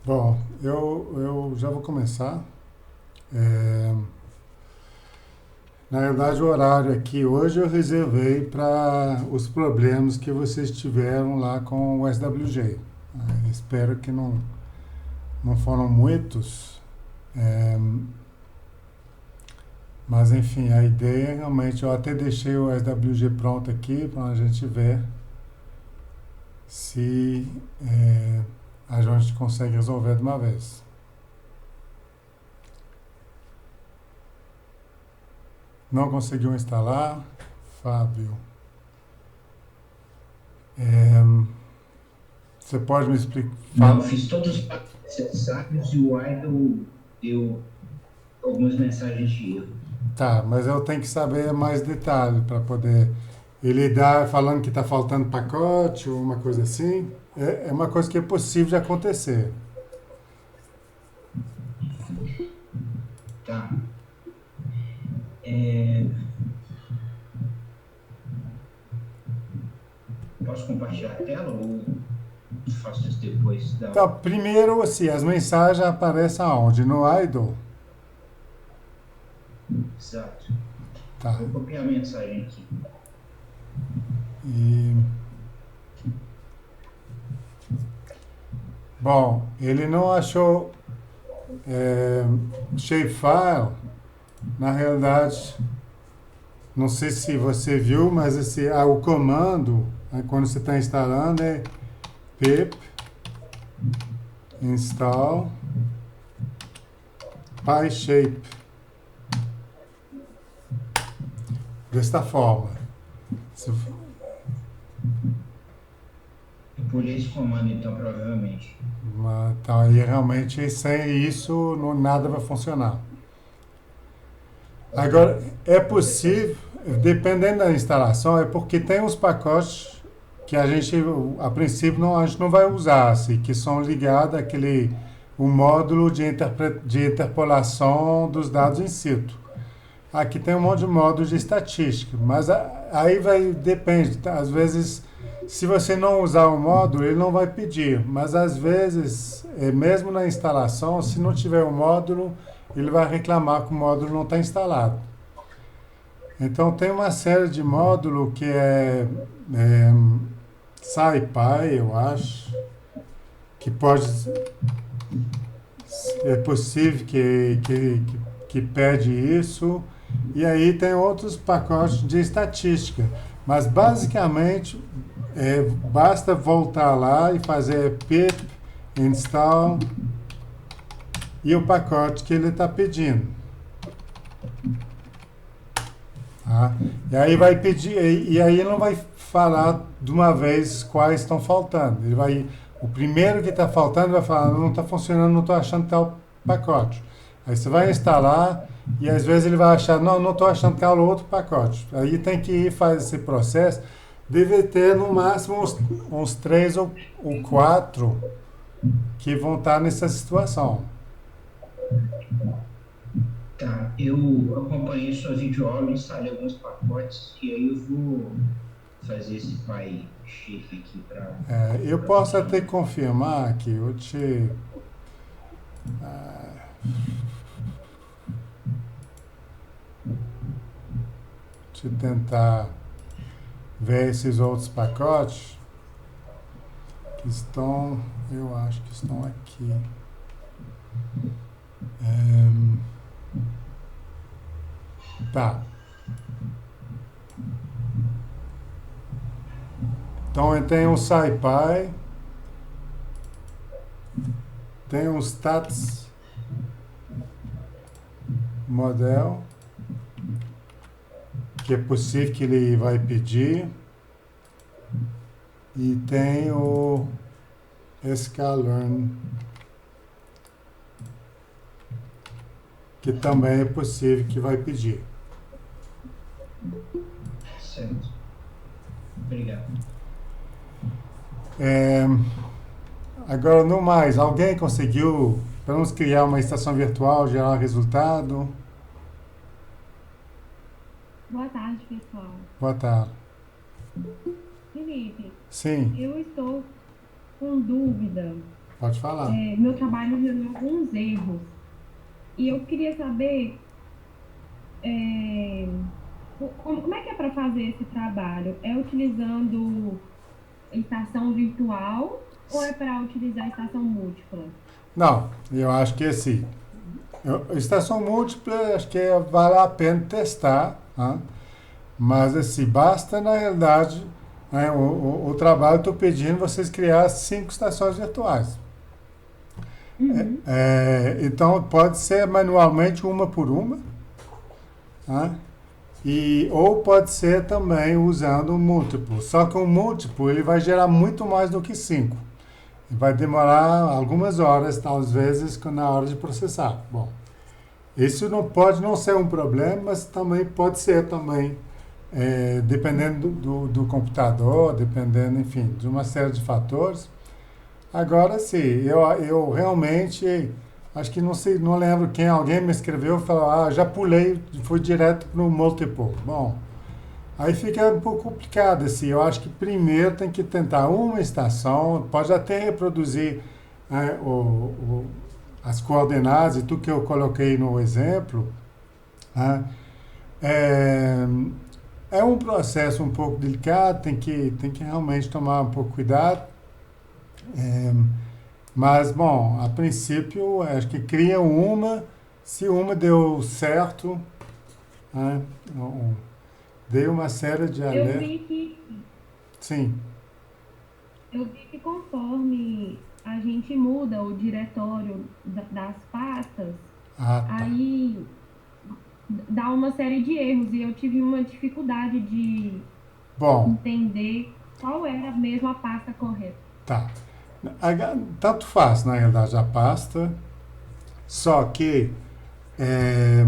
Bom, eu já vou começar. É, na verdade, o horário aqui hoje eu reservei para os problemas que vocês tiveram lá com o SWG. Espero que não foram muitos, é, mas enfim, a ideia realmente, eu até deixei o SWG pronto aqui para a gente ver se a gente consegue resolver de uma vez. Não conseguiu instalar, Fábio. É, você pode me explicar? Não, fiz todos os passos necessários e o Idle deu algumas mensagens de erro. Tá, mas eu tenho que saber mais detalhe para poder. Ele dá falando que está faltando pacote ou uma coisa assim. É uma coisa que é possível de acontecer. Tá. É, posso compartilhar a tela ou faço isso depois da. Então, primeiro, assim, as mensagens aparecem aonde? No Idle? Exato. Tá. Vou copiar a mensagem aqui. E, bom, ele não achou é, shapefile. Na realidade, não sei se você viu, mas o comando, quando você está instalando, é pip install PyShape, desta forma. Se- Eu pulei esse comando, então, provavelmente. Então, aí realmente sem isso nada vai funcionar. Ok. Agora, é Vou testar isso. possível, dependendo da instalação, é porque tem uns pacotes que a gente, a princípio, a gente não vai usar, assim, que são ligados àquele o módulo de interpolação dos dados in situ. Aqui tem um monte de módulos de estatística, mas aí vai, depende, tá? Às vezes, se você não usar o módulo, ele não vai pedir, mas às vezes, mesmo na instalação, se não tiver o módulo, ele vai reclamar que o módulo não está instalado. Então tem uma série de módulos que é SciPy, eu acho, que pode, é possível que pede isso. E aí tem outros pacotes de estatística. Mas basicamente basta voltar lá e fazer pip install e o pacote que ele está pedindo. Tá? E aí vai pedir, e aí ele não vai falar de uma vez quais estão faltando. Ele vai, o primeiro que está faltando vai falar, não está funcionando, não estou achando tal pacote. Aí você vai instalar e às vezes ele vai achar, não estou achando tal outro pacote. Aí tem que ir fazer esse processo. Deve ter no máximo uns três ou quatro que vão estar nessa situação. Tá. Eu acompanhei sua videoaula, instalei alguns pacotes e aí eu vou fazer esse PyShape aqui Eu para posso até funcionar. confirmar que te tentar ver esses outros pacotes que estão, eu acho que estão aqui. Ehm, tá. Então tem um SciPy, tem um Stats Model, que é possível que ele vai pedir, e tem o Scalearn, que também é possível que vai pedir. Certo. Obrigado. É, agora, no mais, alguém conseguiu, vamos criar uma estação virtual, gerar resultado? Boa tarde, pessoal. Boa tarde. Felipe, Sim. eu estou com dúvida. Pode falar. Meu trabalho gerou alguns erros. E eu queria saber é, como é que é para fazer esse trabalho? É utilizando estação virtual ou é para utilizar estação múltipla? Não, eu acho que assim, estação múltipla, acho que vale a pena testar, né? Mas assim, basta na realidade, né, o trabalho, estou pedindo vocês criar 5 estações virtuais. Uhum. Então pode ser manualmente uma por uma, né? Ou pode ser também usando um múltiplo. Só que um múltiplo ele vai gerar muito mais do que 5. Vai demorar algumas horas, talvez vezes, na hora de processar. Bom, isso não pode não ser um problema, mas também pode ser também, dependendo do computador, dependendo, enfim, de uma série de fatores. Agora sim, eu realmente acho que não sei, não lembro quem, alguém me escreveu e falou, já pulei, fui direto para o multiple. Bom, aí fica um pouco complicado assim. Eu acho que primeiro tem que tentar uma estação, pode até reproduzir, né, as coordenadas e tudo que eu coloquei no exemplo, né? É, é um processo um pouco delicado, tem que realmente tomar um pouco cuidado. É, mas, bom, a princípio, acho que cria uma, se uma deu certo, né, deu uma série de Eu alertas. vi que, Sim. eu vi que conforme a gente muda o diretório das pastas, Ah, tá. aí dá uma série de erros e eu tive uma dificuldade de Bom, entender qual era mesmo a pasta correta. tá. Tanto faz, na realidade, a pasta, só que é,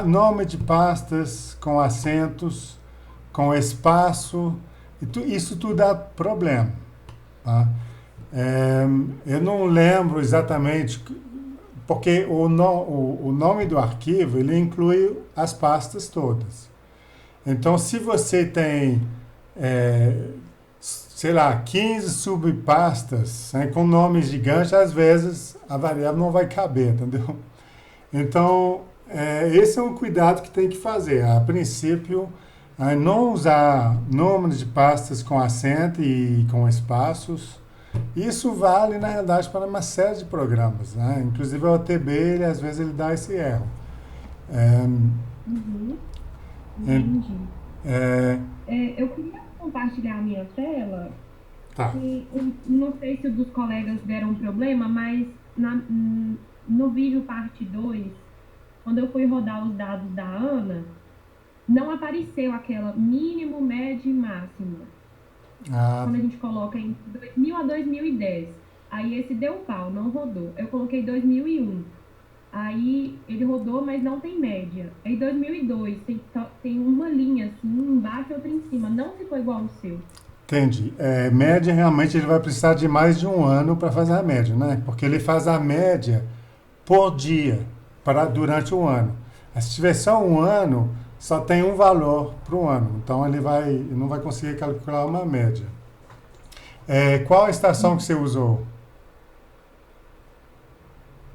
nome de pastas com acentos, com espaço, isso tudo dá problema. Tá? É, eu não lembro exatamente, porque o nome do arquivo ele inclui as pastas todas. Então, se você tem, é, sei lá, 15 subpastas, né, com nomes gigantes, às vezes a variável não vai caber, entendeu? Então, esse é um cuidado que tem que fazer. A princípio, não usar nomes de pastas com acento e com espaços. Isso vale, na realidade, para uma série de programas, né? Inclusive o OTB, ele, às vezes, ele dá esse erro. É, Uhum, é, entendi. é, Eu queria compartilhar a minha tela, tá. que não sei se os dos colegas deram um problema, mas no vídeo parte 2, quando eu fui rodar os dados da Ana, não apareceu aquela mínimo, médio e máximo. Ah, Quando a gente coloca em 2000 a 2010. Aí esse deu pau, não rodou. Eu coloquei 2001. Aí ele rodou, mas não tem média. Aí 2002 tem uma linha assim embaixo e outra em cima. Não ficou igual ao seu. entendi. Média, realmente, ele vai precisar de mais de um ano para fazer a média, né? Porque ele faz a média por dia, durante um ano. Mas se tiver só um ano, só tem um valor para o ano. Então, ele não vai conseguir calcular uma média. Qual a estação que você usou?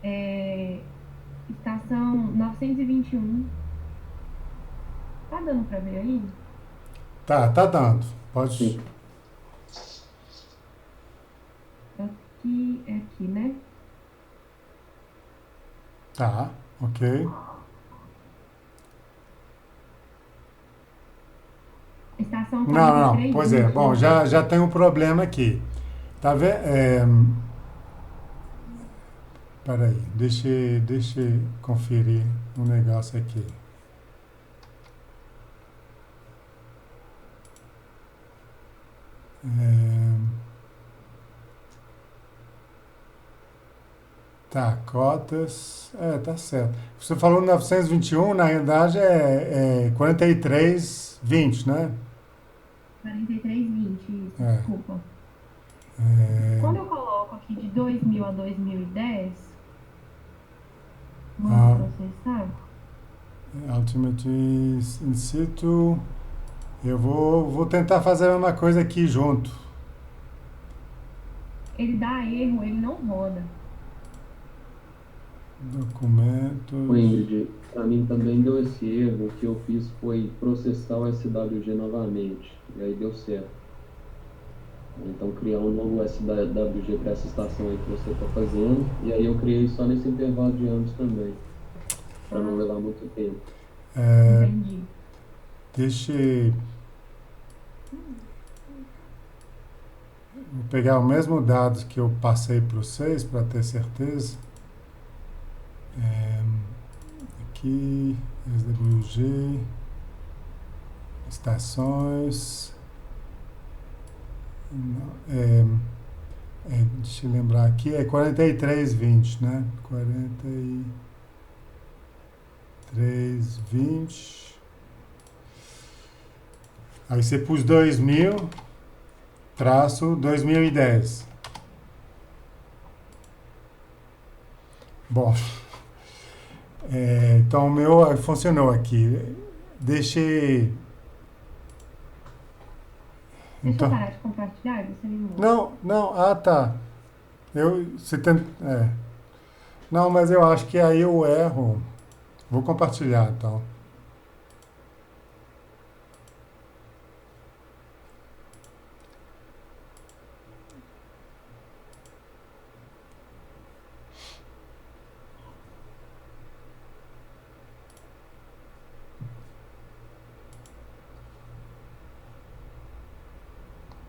É, estação 921. Tá dando pra ver aí? Tá dando. Pode. Aqui, é aqui, né? Tá, ok. Estação Não, não, pois é. 4320, Bom, já tem um problema aqui. Tá vendo? Peraí, deixa eu conferir um negócio aqui. É, tá, cotas. Tá certo. Você falou 921, na realidade é 4320, né? 4320, isso, É, desculpa. é, Quando eu coloco aqui de 2000 a 2010, manda ah, processar. Ultimate in situ. Eu vou tentar fazer a mesma coisa aqui junto. ele dá erro, ele não roda. Documentos. O Ingrid, para mim também deu esse erro. O que eu fiz foi processar o SWG novamente. E aí deu certo. Então, criar um novo SWG para essa estação aí que você está fazendo. E aí eu criei só nesse intervalo de anos também, para não levar muito tempo. Entendi. Deixa. Vou pegar o mesmo dados que eu passei para vocês para ter certeza. Aqui, SWG, estações. Deixa eu lembrar aqui, é 43,20, né? 43,20. Aí você pôs 2000, traço 2010. Bom, então o meu funcionou aqui. Deixei. Deixa eu Então, parar de compartilhar, você me mostra. não, tá. Você tem, não, mas eu acho que aí eu erro. Vou compartilhar, então.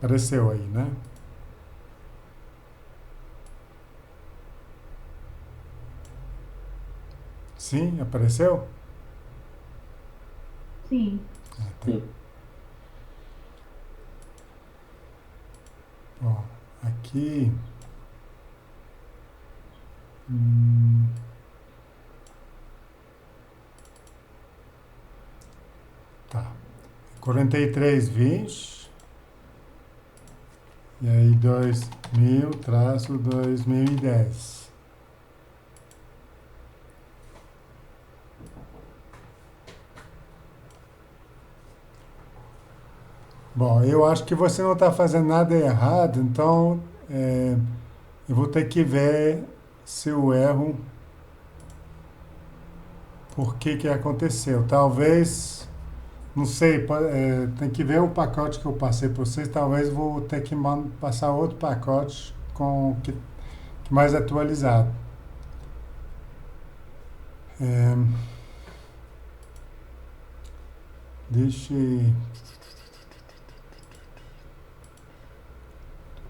Apareceu aí, né? Sim, apareceu? Sim. Sim. Bom, aqui. Tá. 43,20. E aí 2000 traço 2010. Bom, eu acho que você não está fazendo nada errado, então eu vou ter que ver se o erro, por que aconteceu. Talvez, não sei, tem que ver o pacote que eu passei para vocês, talvez vou ter que passar outro pacote com que mais atualizado. Deixa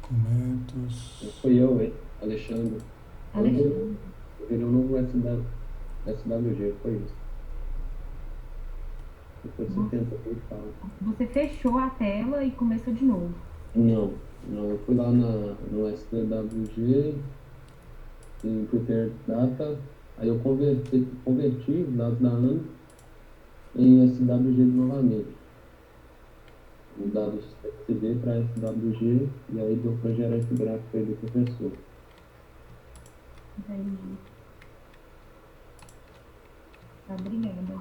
documentos. Foi eu, hein? Alexandre. Alexandre, Eu virei um novo SWG, foi isso. Depois você tenta e fala. você fechou a tela e começou de novo. Não, eu fui lá no SWG, em Prepare Data, aí eu converti os dados da ANA em SWG novamente. Os dados CD para SWG, e aí deu para gerar esse gráfico aí do professor. Entendi. Tá, obrigada.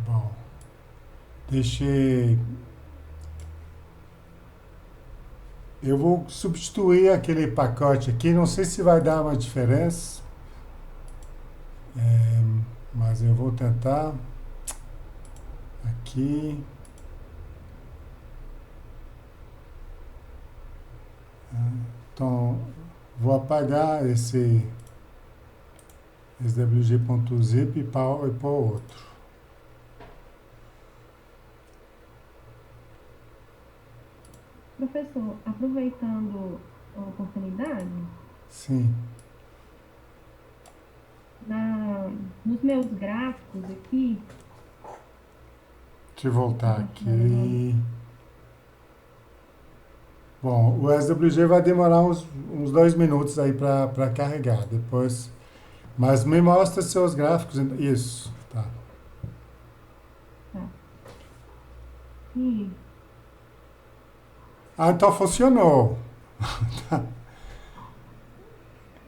Bom, deixa. Eu vou substituir aquele pacote aqui, não sei se vai dar uma diferença, mas eu vou tentar. Aqui. Então, vou apagar esse swg.zip e pôr outro. Professor, aproveitando a oportunidade, Sim. nos meus gráficos aqui, Deixa eu voltar aqui. Bom, o SWG vai demorar uns 2 minutos aí para carregar. Depois Mas me mostra seus gráficos. Isso, tá. Tá. Ih, Ah, então funcionou.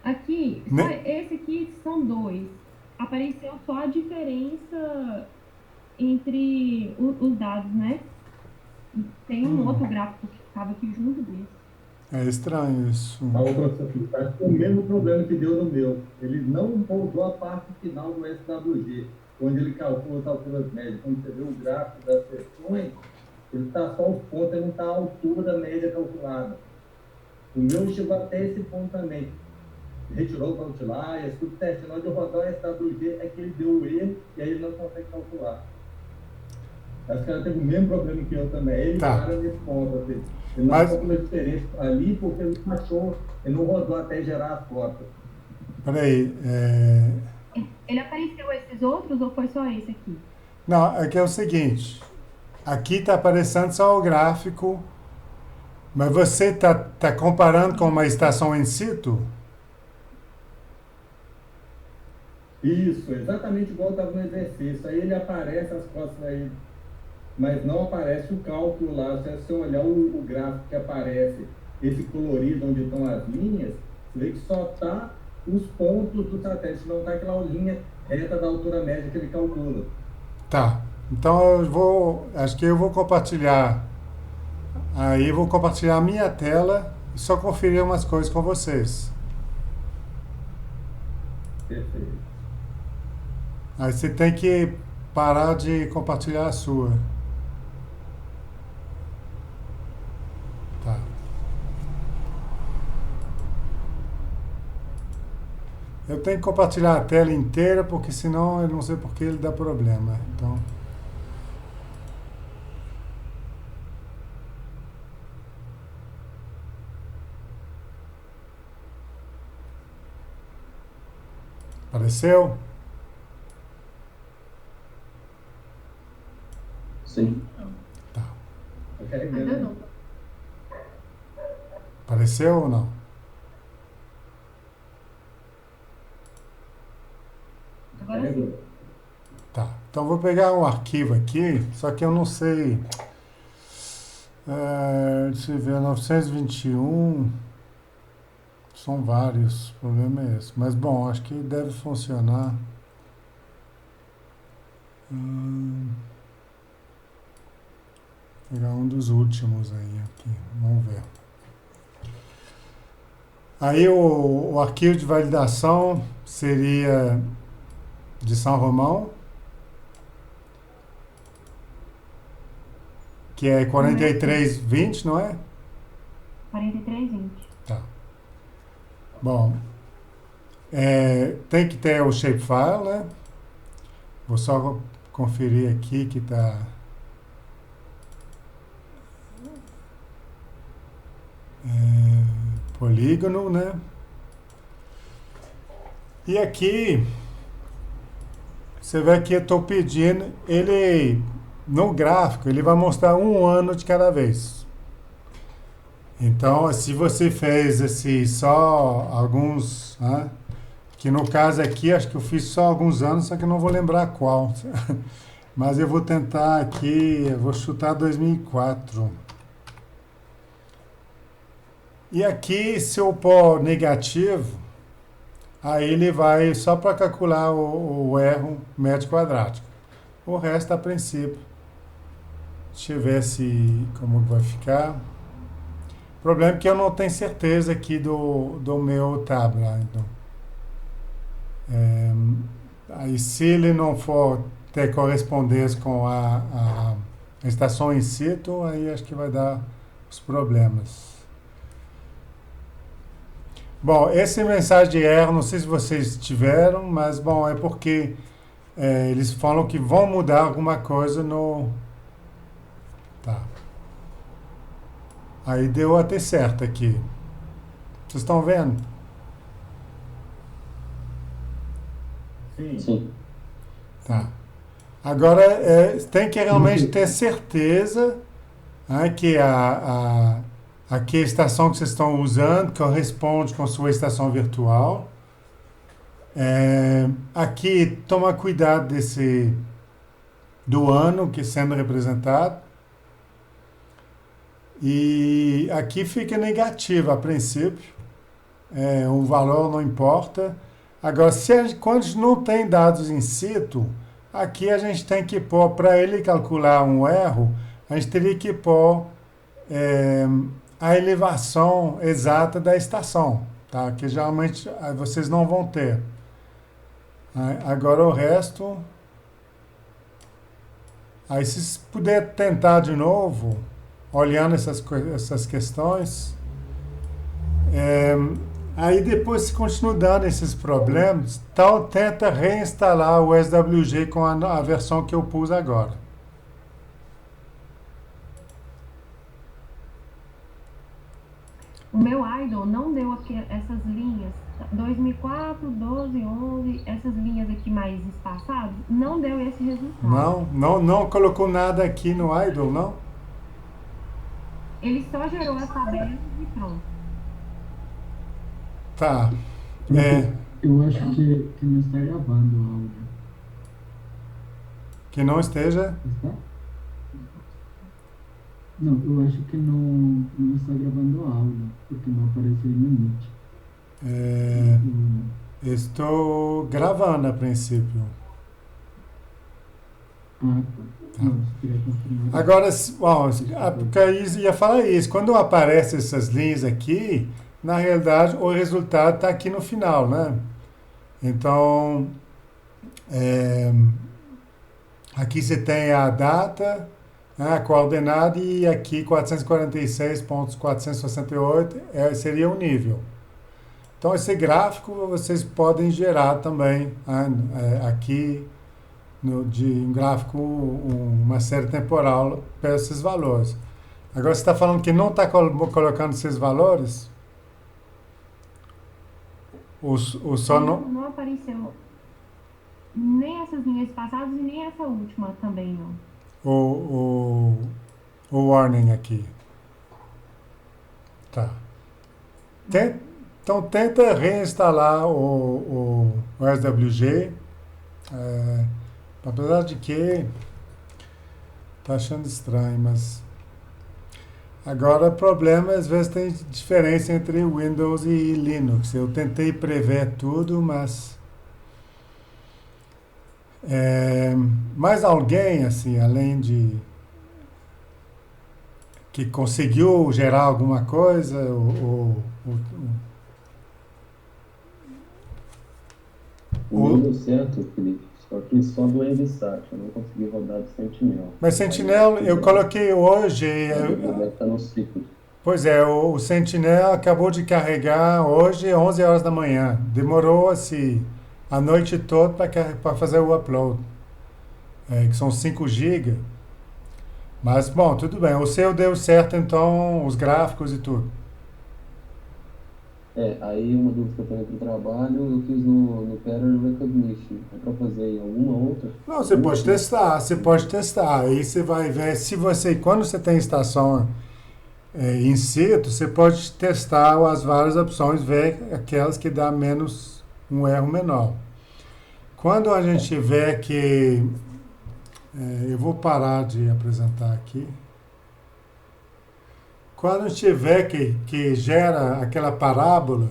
aqui, Ne- esse aqui são dois. Apareceu só a diferença entre os dados, né? Tem um outro gráfico que estava aqui junto desse. É estranho isso. A outra está com o mesmo problema que deu no meu. Ele não moldou a parte final do SWG, onde ele calcula as alturas médias. Quando você vê o gráfico das seções, ele está só os pontos, ele não está a altura da média calculada. O meu chegou até esse ponto também. Retirou o outlier, tudo certinho. Na hora de rodar o SWG é que ele deu o erro e aí ele não consegue calcular. Acho que ela teve o mesmo problema que eu também. Ele Tá. para nesse ponto. Assim. Ele não Mas- calculou a diferença ali porque ele não achou, ele não rodou até gerar a foto. Peraí. Ele apareceu esses outros ou foi só esse aqui? Não, aqui é o seguinte. Aqui está aparecendo só o gráfico, mas você tá comparando com uma estação in situ? Isso, exatamente igual estava no exercício. Aí ele aparece as costas aí, mas não aparece o cálculo lá. Se você olhar o gráfico que aparece, esse colorido onde estão as linhas, você vê que só está os pontos do satélite, não está aquela linha reta da altura média que ele calcula. Tá. Então acho que eu vou compartilhar. Aí eu vou compartilhar a minha tela e só conferir umas coisas com vocês. Perfeito. Aí você tem que parar de compartilhar a sua. Tá. Eu tenho que compartilhar a tela inteira, porque senão eu não sei por que ele dá problema. Então, apareceu? Sim. Tá. Eu quero Ainda ver. não. Apareceu ou não? Agora sim. Tá. Então vou pegar um arquivo aqui, só que eu não sei. Deixa eu ver, 921. São vários, o problema é esse. Mas bom, acho que deve funcionar. Vou pegar um dos últimos aí aqui. Vamos ver. Aí o arquivo de validação seria de São Romão, que é 4320, não é? 43,20. Tá. Bom, tem que ter o shapefile, né? Vou só conferir aqui que tá. Polígono, né? E aqui, você vê que eu estou pedindo, ele, no gráfico, ele vai mostrar um ano de cada vez. Então, se você fez só alguns, né? Que no caso aqui, acho que eu fiz só alguns anos, só que eu não vou lembrar qual. Mas eu vou tentar aqui, eu vou chutar 2004. E aqui, se eu pôr negativo, aí ele vai só para calcular o erro médio quadrático. O resto, a princípio, deixa eu ver como vai ficar. O problema é que eu não tenho certeza aqui do meu tabla. Então, aí, se ele não for ter correspondência com a estação in situ, aí acho que vai dar os problemas. Bom, essa mensagem de erro, não sei se vocês tiveram, mas bom, é porque eles falam que vão mudar alguma coisa no... Tá. Aí deu até certo aqui. Vocês estão vendo? Sim. Sim. Tá. Agora, tem que realmente ter certeza, né, que aqui a estação que vocês estão usando corresponde com a sua estação virtual. Aqui, toma cuidado do ano que sendo representado. E aqui fica negativo a princípio. O valor não importa. Agora, quando a gente não tem dados in situ, aqui a gente tem que pôr, para ele calcular um erro, a gente teria que pôr a elevação exata da estação, tá? Que geralmente vocês não vão ter. Agora o resto, aí se puder tentar de novo, olhando essas questões, aí depois se continua dando esses problemas, então tenta reinstalar o SWG com a versão que eu pus agora. O meu Idol não deu essas linhas, 2004, 12, 11, essas linhas aqui mais espaçadas, não deu esse resultado. Não colocou nada aqui no Idle, não? Ele só gerou a tabela e pronto. Tá. Eu acho que não está gravando o áudio. Que não esteja? Está? Não, eu acho que não está gravando o áudio, porque não aparece aí no Meet. Estou gravando a princípio. Ah, tá. Não, se quiser confirmar. Agora, bom, porque aí ia falar isso. Quando aparecem essas linhas aqui, na realidade o resultado está aqui no final, né? Então, aqui você tem a data, né, a coordenada, e aqui 446.468 seria o nível. Então, esse gráfico vocês podem gerar também aqui de um gráfico, uma série temporal para esses valores. Agora, você está falando que não está colocando esses valores? Não apareceu nem essas linhas passadas e nem essa última também, não. O warning aqui. Tá. Então, tenta reinstalar o SWG. Apesar de que tá achando estranho, mas agora o problema às vezes tem diferença entre Windows e Linux. Eu tentei prever tudo, mas mais alguém assim, além de que conseguiu gerar alguma coisa, Não deu certo, Felipe. Só que só do Envisat, eu não consegui rodar do Sentinel. Mas Sentinel, eu coloquei hoje. Deve estar no ciclo. Pois é, o Sentinel acabou de carregar hoje, 11 horas da manhã. Demorou assim, a noite toda para fazer o upload, que são 5 GB. Mas, bom, tudo bem. O seu deu certo, então, os gráficos e tudo. Aí uma dúvida que eu tenho pro trabalho, eu fiz no Pattern Recognition. É para fazer em alguma outra? Não, você pode testar. Aí você vai ver, quando você tem estação in situ, você pode testar as várias opções, ver aquelas que dá menos, um erro menor. Quando a gente vê que... eu vou parar de apresentar aqui. Quando tiver que gera aquela parábola,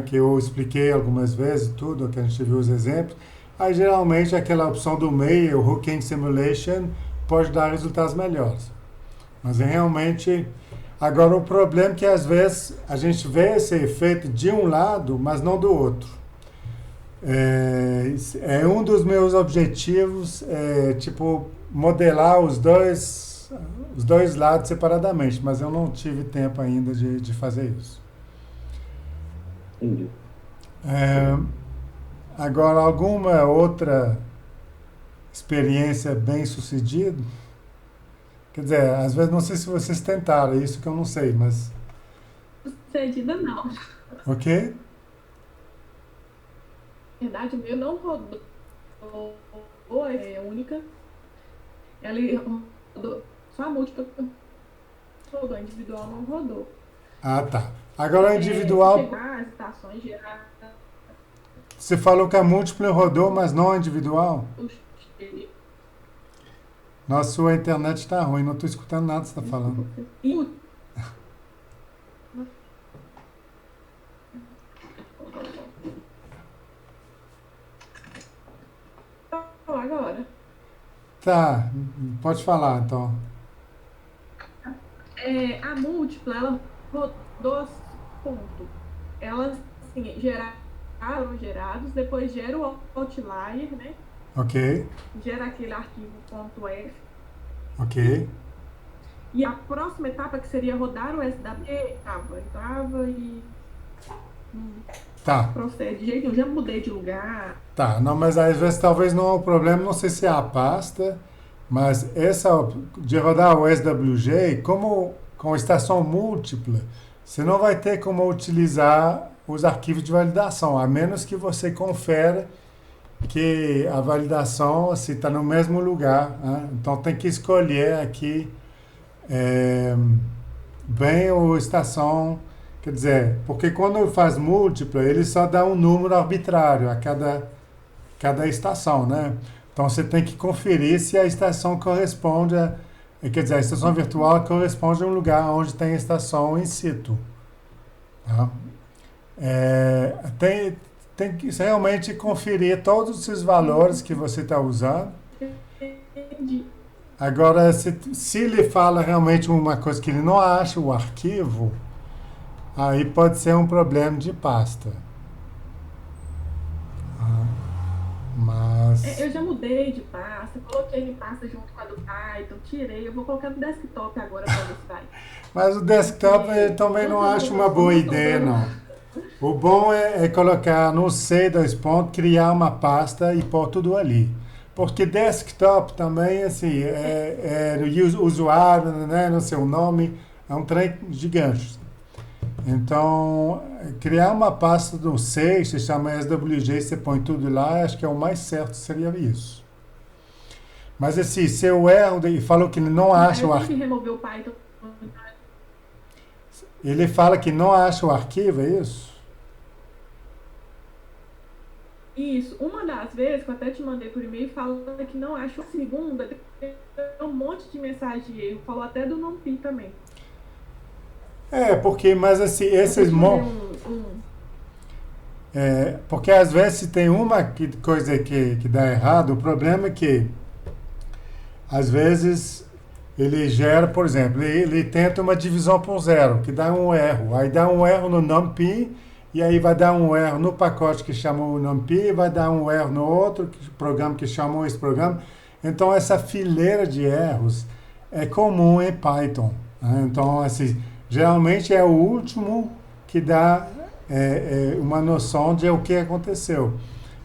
que eu expliquei algumas vezes, tudo, que a gente viu os exemplos, aí geralmente aquela opção do meio, o Hooking Simulation, pode dar resultados melhores. Mas realmente, agora o problema é que às vezes a gente vê esse efeito de um lado, mas não do outro. Um dos meus objetivos, tipo, modelar os dois lados separadamente, mas eu não tive tempo ainda de fazer isso. Entendi. Agora, alguma outra experiência bem sucedida? Quer dizer, às vezes não sei se vocês tentaram, é isso que eu não sei, mas... Sucedida não. O quê? Na verdade, o meu não rodou. É a única. Ela rodou. Só a múltipla rodou, a individual não rodou. Ah, tá. Agora a individual... Chegar, as estações gerar... Você falou que a múltipla rodou, mas não a individual? Puxei. Nossa, sua internet está ruim, não estou escutando nada que você está falando. E agora. Tá, pode falar então. A múltipla, ela rodou ponto. Elas, assim, gerados, depois gera o outlier, né? Ok, Gera aquele arquivo .f. ok. E a próxima etapa, que seria rodar o SWG, entrava e Tá, procede de jeito nenhum. Já mudei de lugar. tá. Não, mas às vezes talvez não é o problema, não sei se é a pasta, mas essa de rodar o SWG, como com estação múltipla, você não vai ter como utilizar os arquivos de validação, a menos que você confere que a validação está no mesmo lugar, né? Então tem que escolher aqui bem a estação, quer dizer, porque quando faz múltipla, ele só dá um número arbitrário a cada estação, né? Então você tem que conferir se a estação corresponde quer dizer, a estação virtual corresponde a um lugar onde tem a estação in situ. Tá? Tem que realmente conferir todos esses valores que você está usando. Entendi. Agora, se ele fala realmente uma coisa que ele não acha, o arquivo, aí pode ser um problema de pasta. Mas... Eu já mudei de pasta, coloquei em pasta junto com a do Python, tirei. Eu vou colocar no desktop agora para ver se vai. Mas o desktop eu também não acho uma boa ideia, não. O bom é colocar no C, criar uma pasta e pôr tudo ali. Porque desktop também, assim, o usuário, né, no seu nome, é um trem gigante. Então, criar uma pasta no C, se chama SWG, você põe tudo lá, acho que é o mais certo, seria isso. Mas assim, se eu erro, e falou que ele não acha o Eu arquivo. tenho que remover o Python. Ele fala que não acha o arquivo, é isso? Isso, uma das vezes que eu até te mandei por e-mail falando que não acho, a segunda, tem um monte de mensagem de erro, falou até do NumPy também. Mas assim, esses porque às vezes se tem uma coisa que dá errado, o problema é que às vezes ele gera, por exemplo, ele tenta uma divisão por zero, que dá um erro. Aí dá um erro no NumPy, e aí vai dar um erro no pacote que chama o NumPy, vai dar um erro no outro programa que chama esse programa. Então essa fileira de erros é comum em Python, né? Então, assim, geralmente é o último que dá uma noção de o que aconteceu.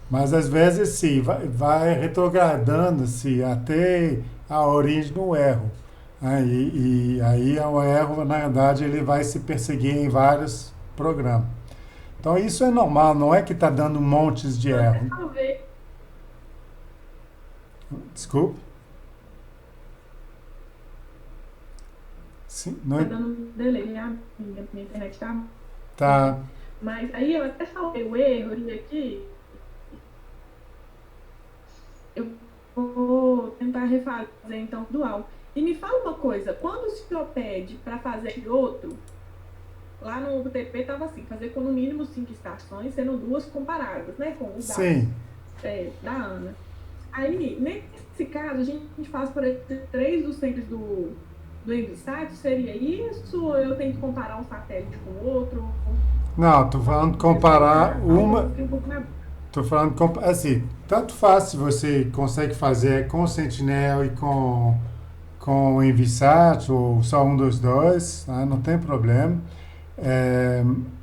Mas às vezes sim, vai retrogradando-se até a origem do erro. Né? E aí o erro, na verdade, ele vai se perseguir em vários programas. Então isso é normal, não é que está dando montes de erro. Talvez. Desculpe. Sim, não Tá é... dando um delay, a minha internet tá. Tá. Mas aí eu até salvei o erro aqui. Eu vou tentar refazer então dual. E me fala uma coisa, quando o senhor pede para fazer outro, lá no UTP estava assim, fazer com no mínimo 5 estações, sendo 2 comparadas, né? Com os dados Sim. da Ana. Aí, nesse caso, a gente faz por exemplo 3 dos centros do Envisat, seria isso? Ou eu tenho que comparar um satélite com o outro? Não, estou falando de comparar uma... Estou falando, assim, tanto faz se você consegue fazer com Sentinel e com o Envisat, ou só um dos dois, tá? Não tem problema.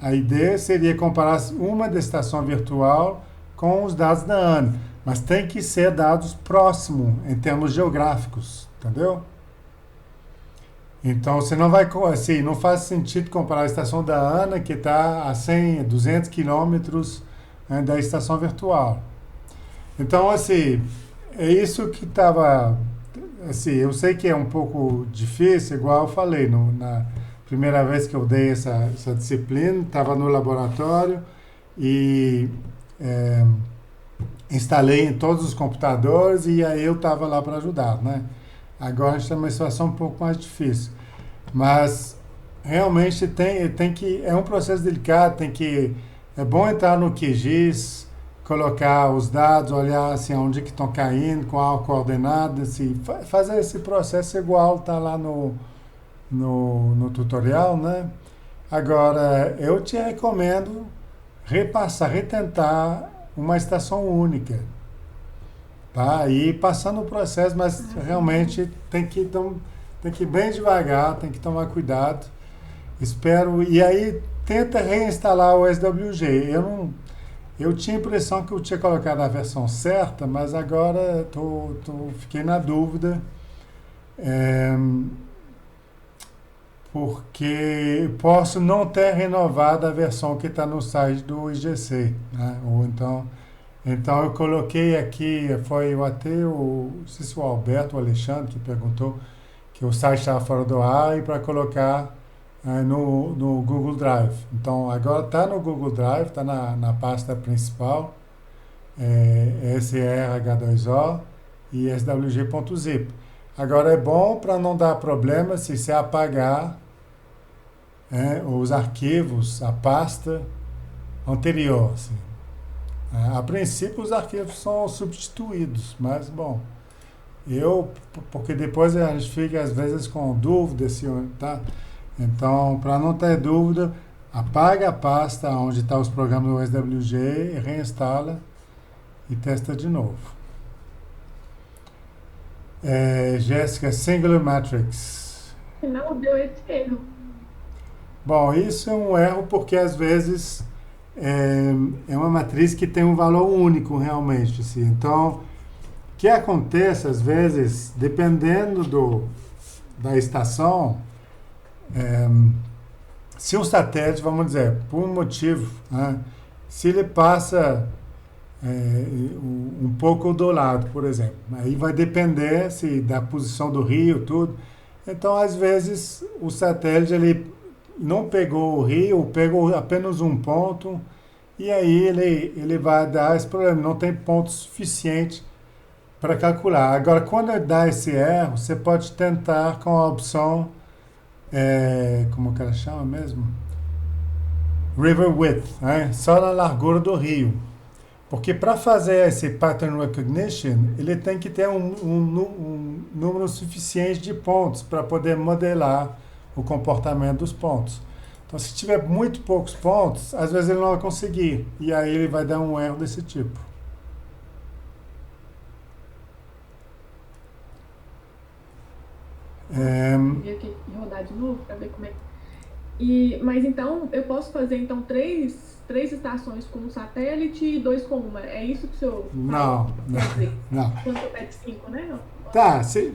A ideia seria comparar uma da estação virtual com os dados da ANA, mas tem que ser dados próximos em termos geográficos, entendeu? Então, você não vai, assim, não faz sentido comparar a estação da ANA, que está a 100, 200 quilômetros, né, da estação virtual. Então, assim, é isso que estava... Assim, eu sei que é um pouco difícil, igual eu falei, na primeira vez que eu dei essa disciplina, estava no laboratório, e é, instalei em todos os computadores e aí eu estava lá para ajudar, né? Agora a gente tem uma situação um pouco mais difícil. Mas realmente tem que. É um processo delicado, é bom entrar no QGIS, colocar os dados, olhar assim, onde que estão caindo, qual a coordenada, assim, fazer esse processo igual está lá no tutorial, né? Agora, eu te recomendo retentar uma estação única, tá? E passando o processo, mas realmente tem que ir bem devagar, tem que tomar cuidado. Espero, e aí tenta reinstalar o SWG. Eu tinha a impressão que eu tinha colocado a versão certa, mas agora fiquei na dúvida. Porque posso não ter renovado a versão que está no site do IGC, né? Ou então eu coloquei aqui, foi até não sei se o Alberto ou o Alexandre que perguntou que o site estava fora do ar e para colocar no Google Drive. Então agora está no Google Drive, está na pasta principal, SRH2O e swg.zip. Agora é bom para não dar problema se você apagar os arquivos, a pasta anterior. Assim. A princípio os arquivos são substituídos, mas bom, porque depois a gente fica às vezes com dúvida se tá. Então, para não ter dúvida, apaga a pasta onde estão os programas do SWG, reinstala e testa de novo. Jéssica, Singular Matrix. Não deu esse erro. Bom, isso é um erro porque às vezes é uma matriz que tem um valor único realmente. Assim. Então, o que acontece às vezes, dependendo da estação, se um satélite, vamos dizer, por um motivo, né, se ele passa um pouco do lado, por exemplo, aí vai depender da posição do rio, tudo. Então, às vezes, o satélite ele não pegou o rio, pegou apenas um ponto, e aí ele vai dar esse problema, não tem ponto suficiente para calcular. Agora, quando dá esse erro, você pode tentar com a opção, como que ela chama mesmo? River Width, né? Só na largura do rio. Porque para fazer esse pattern recognition, ele tem que ter um número suficiente de pontos para poder modelar o comportamento dos pontos. Então, se tiver muito poucos pontos, às vezes ele não vai conseguir. E aí ele vai dar um erro desse tipo. Vou aqui rodar de novo para ver como é. Mas então, eu posso fazer então três estações com um satélite e 2 com uma. É isso que o senhor Não. Quando eu pego 5, né? Não. Tá, você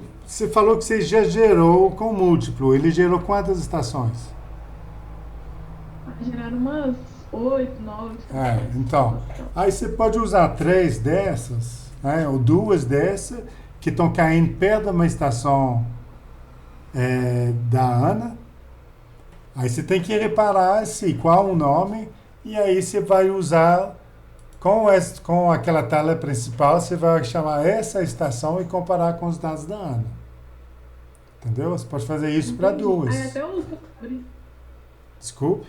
falou que você já gerou com múltiplo. Ele gerou quantas estações? Geraram umas 8, 9 estações. Então, aí você pode usar 3 dessas, né, ou 2 dessas, que estão caindo perto de uma estação da ANA. Aí você tem que reparar qual o nome, e aí você vai usar com aquela tela principal, você vai chamar essa estação e comparar com os dados da ANA. Entendeu? Você pode fazer isso para 2. Desculpe?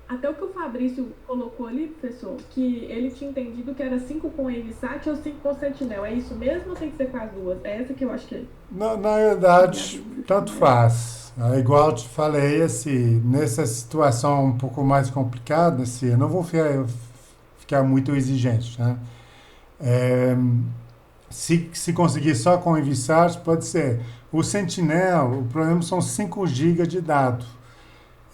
Até o que o Fabrício colocou ali, professor, que ele tinha entendido que era 5 com Evisat ou 5 com Sentinel. É isso mesmo ou tem que ser com as duas? É essa que eu acho que é. Na verdade, tanto faz. Igual eu te falei, assim, nessa situação um pouco mais complicada, assim, eu não vou ficar muito exigente. Né? Se conseguir só com o Evisat, pode ser. O Sentinel, o problema são 5 GB de dado.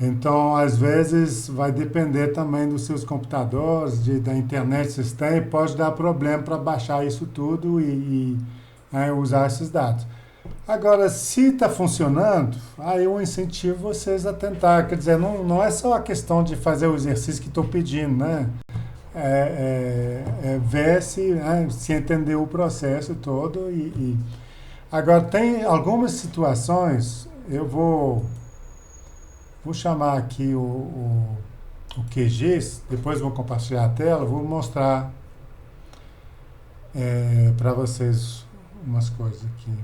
Então, às vezes, vai depender também dos seus computadores, da internet que vocês têm, pode dar problema para baixar isso tudo e usar esses dados. Agora, se está funcionando, aí eu incentivo vocês a tentar. Quer dizer, não é só a questão de fazer o exercício que estou pedindo, né? Ver se entender o processo todo. Agora, tem algumas situações, eu vou chamar aqui o o QGIS, depois vou compartilhar a tela, vou mostrar para vocês umas coisas aqui.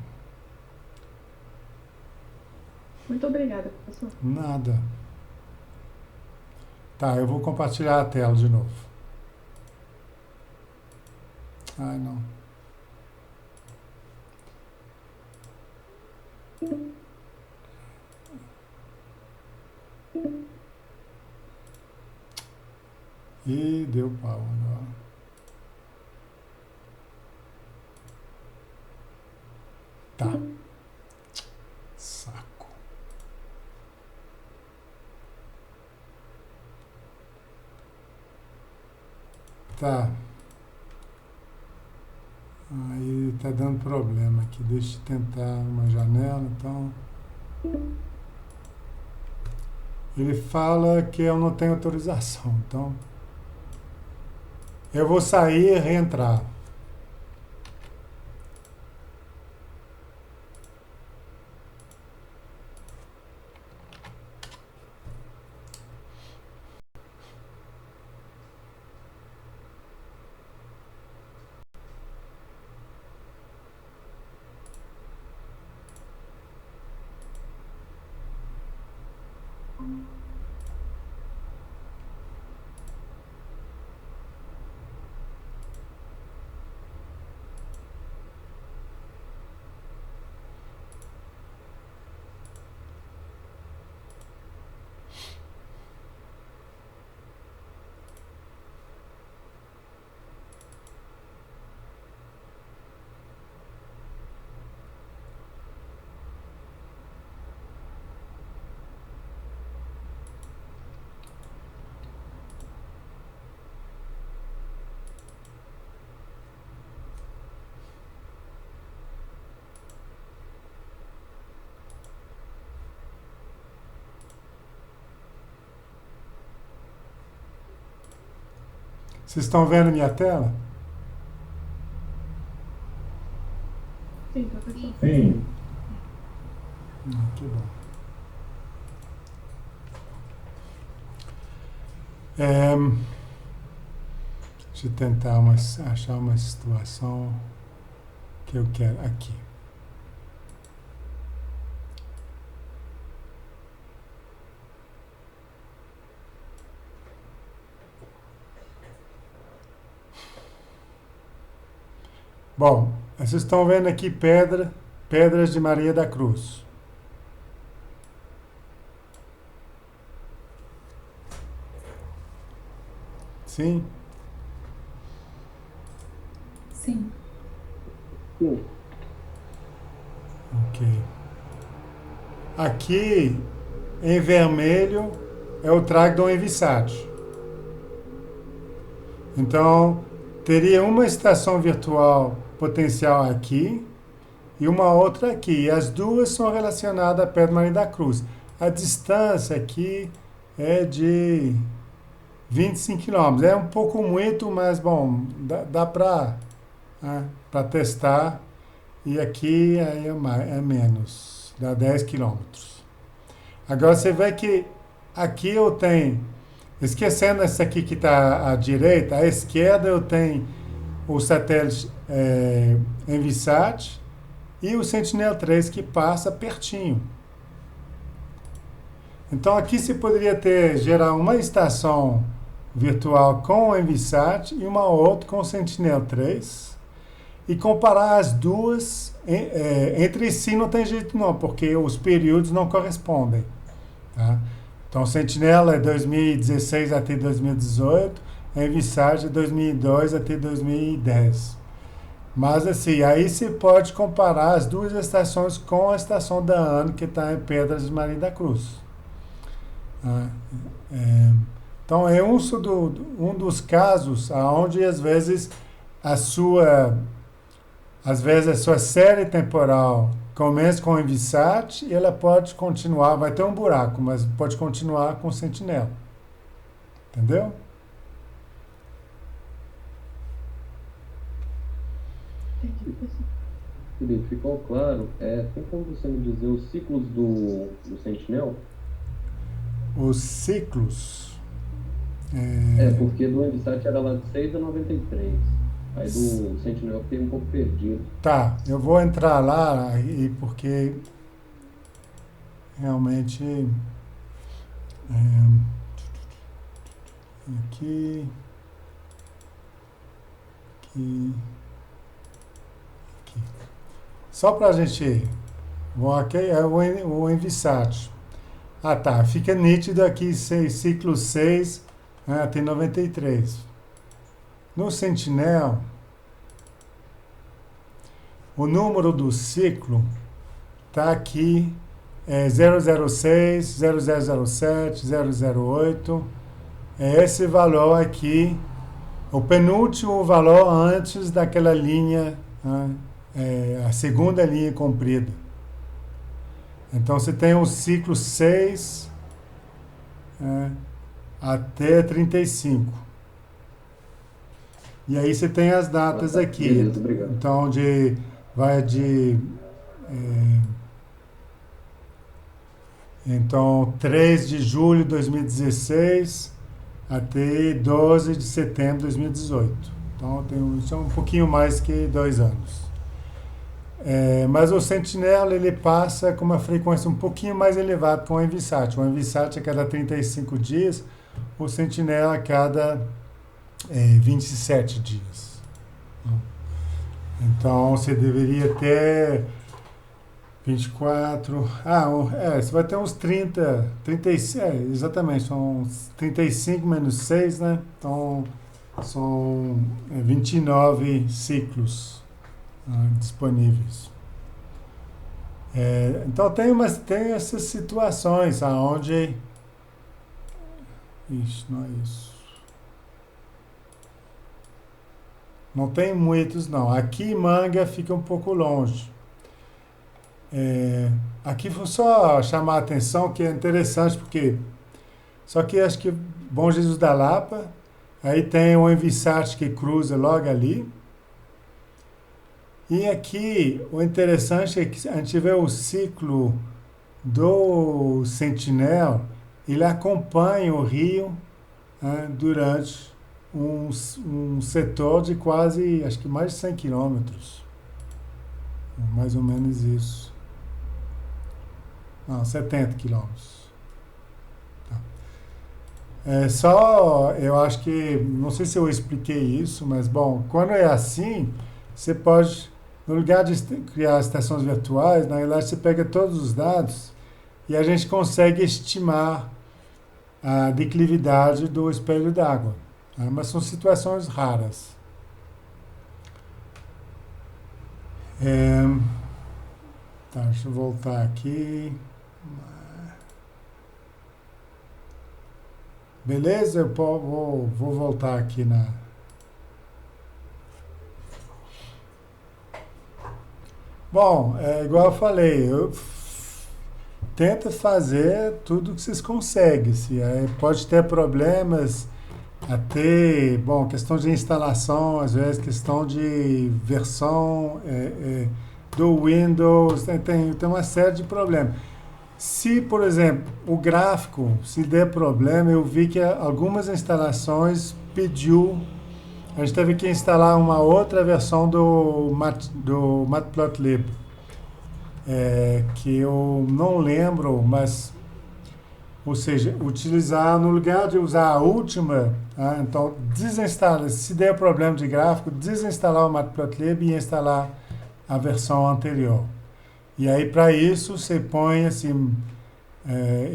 Muito obrigada, professor. Nada. Tá, eu vou compartilhar a tela de novo. Ai, não. E deu pau agora. Tá. Saco. Tá. Aí tá dando problema aqui. Deixa eu tentar uma janela, então. Ele fala que eu não tenho autorização, então eu vou sair e reentrar. Vocês estão vendo minha tela? Sim, professor. Sim. Que bom. Deixa eu tentar achar uma situação que eu quero aqui. Bom, vocês estão vendo aqui Pedras de Maria da Cruz. Sim? Sim. Sim. Ok. Aqui, em vermelho, é o Tragdon Envisage. Então, teria uma estação virtual potencial aqui e uma outra aqui. E as duas são relacionadas a Pedra Maria da Cruz. A distância aqui é de 25 quilômetros. É um pouco muito, mas bom, dá para testar. E aqui aí é menos, dá 10 quilômetros. Agora você vê que aqui eu tenho, esquecendo esse aqui que está à direita, à esquerda eu tenho o satélite Envisage e o Sentinel-3 que passa pertinho. Então aqui você poderia gerar uma estação virtual com o Envisage e uma outra com o Sentinel-3 e comparar as duas entre si. Não tem jeito não, porque os períodos não correspondem, tá? Então o Sentinel é 2016 até 2018, a Envisage é 2002 até 2010. Mas assim, aí você pode comparar as duas estações com a estação da ANA que está em Pedras de Maria da Cruz. Então é um dos casos onde às vezes a sua série temporal começa com o Envisage e ela pode continuar, vai ter um buraco, mas pode continuar com o Sentinel. Entendeu? Felipe, ficou claro? Tem como você me dizer os ciclos do Sentinel? Os ciclos. Porque do Envisat era lá de 6,93. Aí do Sentinel eu fiquei um pouco perdido. Tá, eu vou entrar lá e porque realmente aqui, aqui, aqui. Só para a gente. Bom, aqui é o Envisat. Ah, tá. Fica nítido aqui, ciclo 6, tem 93. No Sentinel, o número do ciclo está aqui, 006, 0007, 008. É esse valor aqui, o penúltimo valor antes daquela linha, a segunda linha comprida. Então você tem o ciclo 6 até 35. E aí você tem as datas aqui. Beleza, obrigado. Então vai de então 3 de julho de 2016 até 12 de setembro de 2018. Então isso é um pouquinho mais que 2 anos. Mas o Sentinela ele passa com uma frequência um pouquinho mais elevada que o Envisat. O Envisat a cada 35 dias, o Sentinela a cada 27 dias. Então você deveria ter 24. Você vai ter uns 30, 35, exatamente, são 35 menos 6, né? Então são 29 ciclos disponíveis. Então tem essas situações aonde. Ixi, não é isso. Não tem muitos, não. Aqui Manga fica um pouco longe. Aqui vou só chamar a atenção que é interessante porque só que acho que Bom Jesus da Lapa, aí tem o Envisat que cruza logo ali. E aqui o interessante é que a gente vê o ciclo do Sentinel, ele acompanha o rio durante um setor de quase, acho que mais de 100 quilômetros. Mais ou menos isso. Não, 70 quilômetros. Eu acho que, não sei se eu expliquei isso, mas bom, quando é assim, você pode, no lugar de criar estações virtuais, na realidade você pega todos os dados e a gente consegue estimar a declividade do espelho d'água. Mas são situações raras. Tá, deixa eu voltar aqui. Beleza? Eu vou voltar aqui na. Bom, igual eu falei, tenta fazer tudo que vocês conseguem. Pode ter problemas, até, bom, questão de instalação, às vezes questão de versão do Windows, tem uma série de problemas. Se, por exemplo, o gráfico, se der problema, eu vi que algumas instalações a gente teve que instalar uma outra versão do Matplotlib, que eu não lembro, mas, ou seja, utilizar, no lugar de usar a última, então desinstala, se der problema de gráfico, desinstalar o Matplotlib e instalar a versão anterior. E aí, para isso, você põe assim.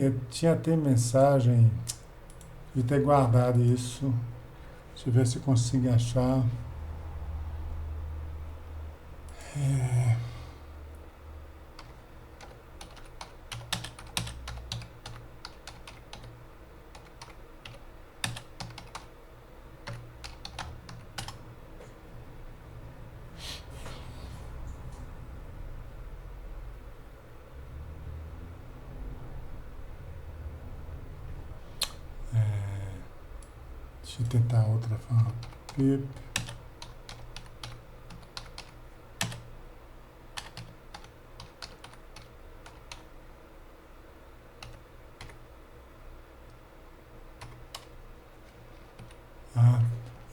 Eu tinha até mensagem de ter guardado isso. Deixa eu ver se eu consigo achar. Deixa eu tentar outra forma. Pip.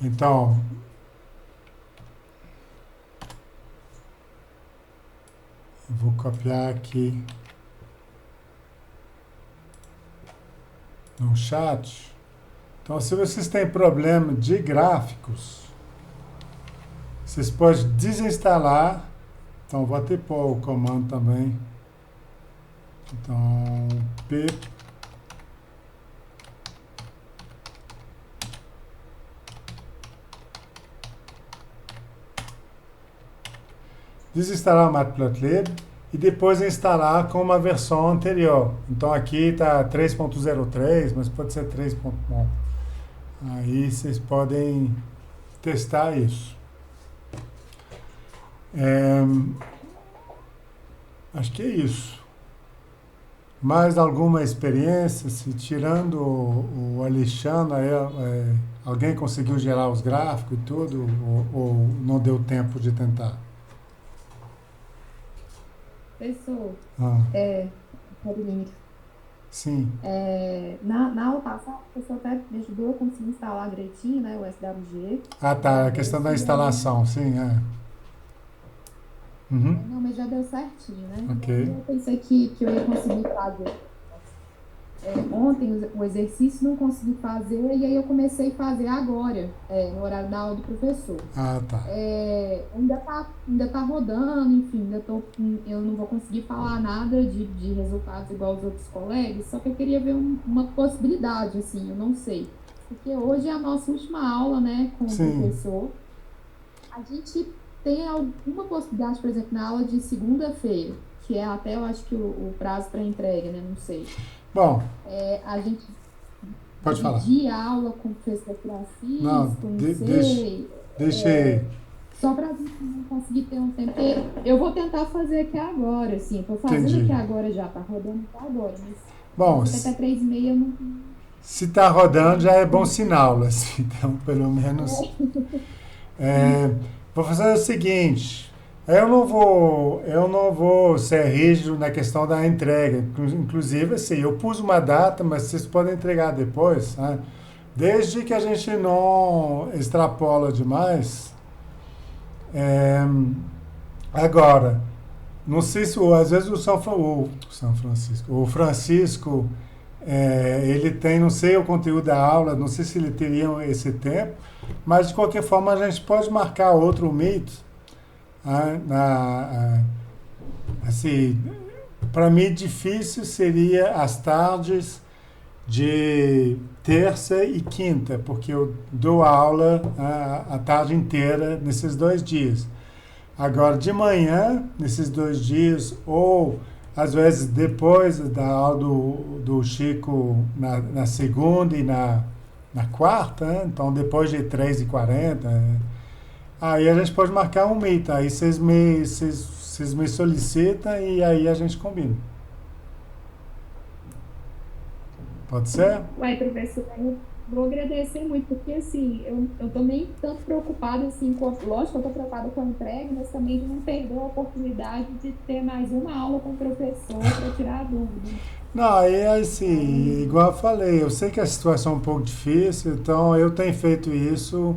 Então, eu vou copiar aqui no chat. Então, se vocês têm problema de gráficos, vocês podem desinstalar. Então, vou até pôr o comando também. Então, pip desinstalar o Matplotlib e depois instalar com uma versão anterior. Então aqui está 3.03, mas pode ser 3.1. Aí vocês podem testar isso. Acho que é isso. Mais alguma experiência? Se tirando o Alexandre, alguém conseguiu gerar os gráficos e tudo? Ou não deu tempo de tentar? Professor, Ah, Caroline, sim. na aula passada, o professor até me ajudou a conseguir instalar direitinho, né, o SWG. Ah, tá. A questão da instalação, sim. Uhum. Não, mas já deu certinho, né? Ok. Eu pensei que eu ia conseguir fazer. Ontem o exercício não consegui fazer, e aí eu comecei a fazer agora, no horário da aula do professor. Ah, tá. Ainda tá rodando, enfim, eu não vou conseguir falar nada de resultados igual os outros colegas, só que eu queria ver uma possibilidade, assim, eu não sei. Porque hoje é a nossa última aula, né, com o Sim. professor. A gente tem alguma possibilidade, por exemplo, na aula de segunda-feira, que é até, eu acho que o prazo para entrega, né, não sei. Bom, A gente pode falar. dividir a aula com o professor Francisco, Não, não sei. deixa aí. Só para a gente não conseguir ter um tempo. Eu vou tentar fazer aqui agora, assim. Estou fazendo Entendi. aqui agora já, tá rodando aqui agora. Mas Bom, até 3h30 eu não. se está rodando já é bom sinal, assim. Então, pelo menos. Vou fazer o seguinte. Eu não vou ser rígido na questão da entrega. Inclusive, assim, eu pus uma data, mas vocês podem entregar depois, né? Desde que a gente não extrapola demais. Agora, não sei se às vezes o Francisco, ele tem, não sei o conteúdo da aula, não sei se ele teria esse tempo, mas de qualquer forma a gente pode marcar outro meet. Assim, para mim difícil seria as tardes de terça e quinta, porque eu dou aula a tarde inteira nesses 2 dias. Agora, de manhã, nesses 2 dias, ou às vezes depois da aula do Chico na segunda e na quarta, né? Então depois de 3h40, aí a gente pode marcar um meet, aí vocês me solicitam e aí a gente combina. Pode ser? Ué, professor, eu vou agradecer muito, porque assim, eu tô nem tanto preocupada assim lógico que eu tô preocupada com a entrega, mas também de não perder a oportunidade de ter mais uma aula com o professor para tirar a dúvida. Não, aí assim, igual eu falei, eu sei que a situação é um pouco difícil, então eu tenho feito isso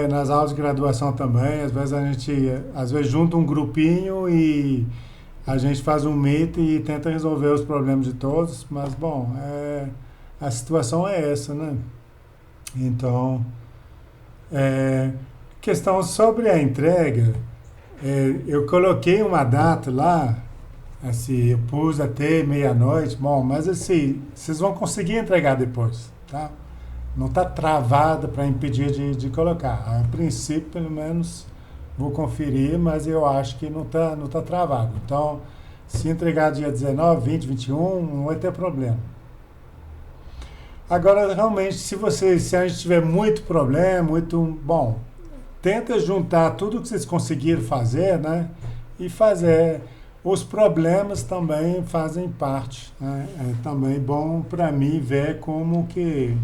nas aulas de graduação também. Às vezes junta um grupinho e a gente faz um meet e tenta resolver os problemas de todos, mas bom, a situação é essa, né? Então, questão sobre a entrega, eu coloquei uma data lá, assim, eu pus até meia-noite, bom, mas assim, vocês vão conseguir entregar depois, tá? Não está travada para impedir de colocar. A princípio, pelo menos, vou conferir, mas eu acho que não tá travado. Então, se entregar dia 19, 20, 21, não vai ter problema. Agora, realmente, se a gente tiver muito problema, bom, tenta juntar tudo que vocês conseguiram fazer, né? E fazer. Os problemas também fazem parte, né? É também bom para mim ver como que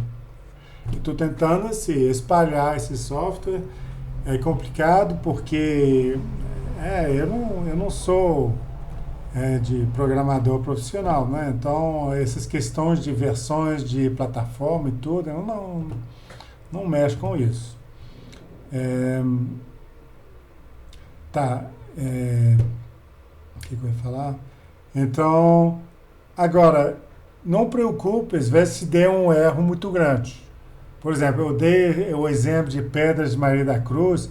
estou tentando assim, espalhar esse software. É complicado porque eu não sou de programador profissional, né? Então, essas questões de versões de plataforma e tudo, eu não mexo com isso. É, tá. O que eu ia falar? Então, agora, não preocupe, às vezes se der um erro muito grande. Por exemplo, eu dei o exemplo de Pedras de Maria da Cruz.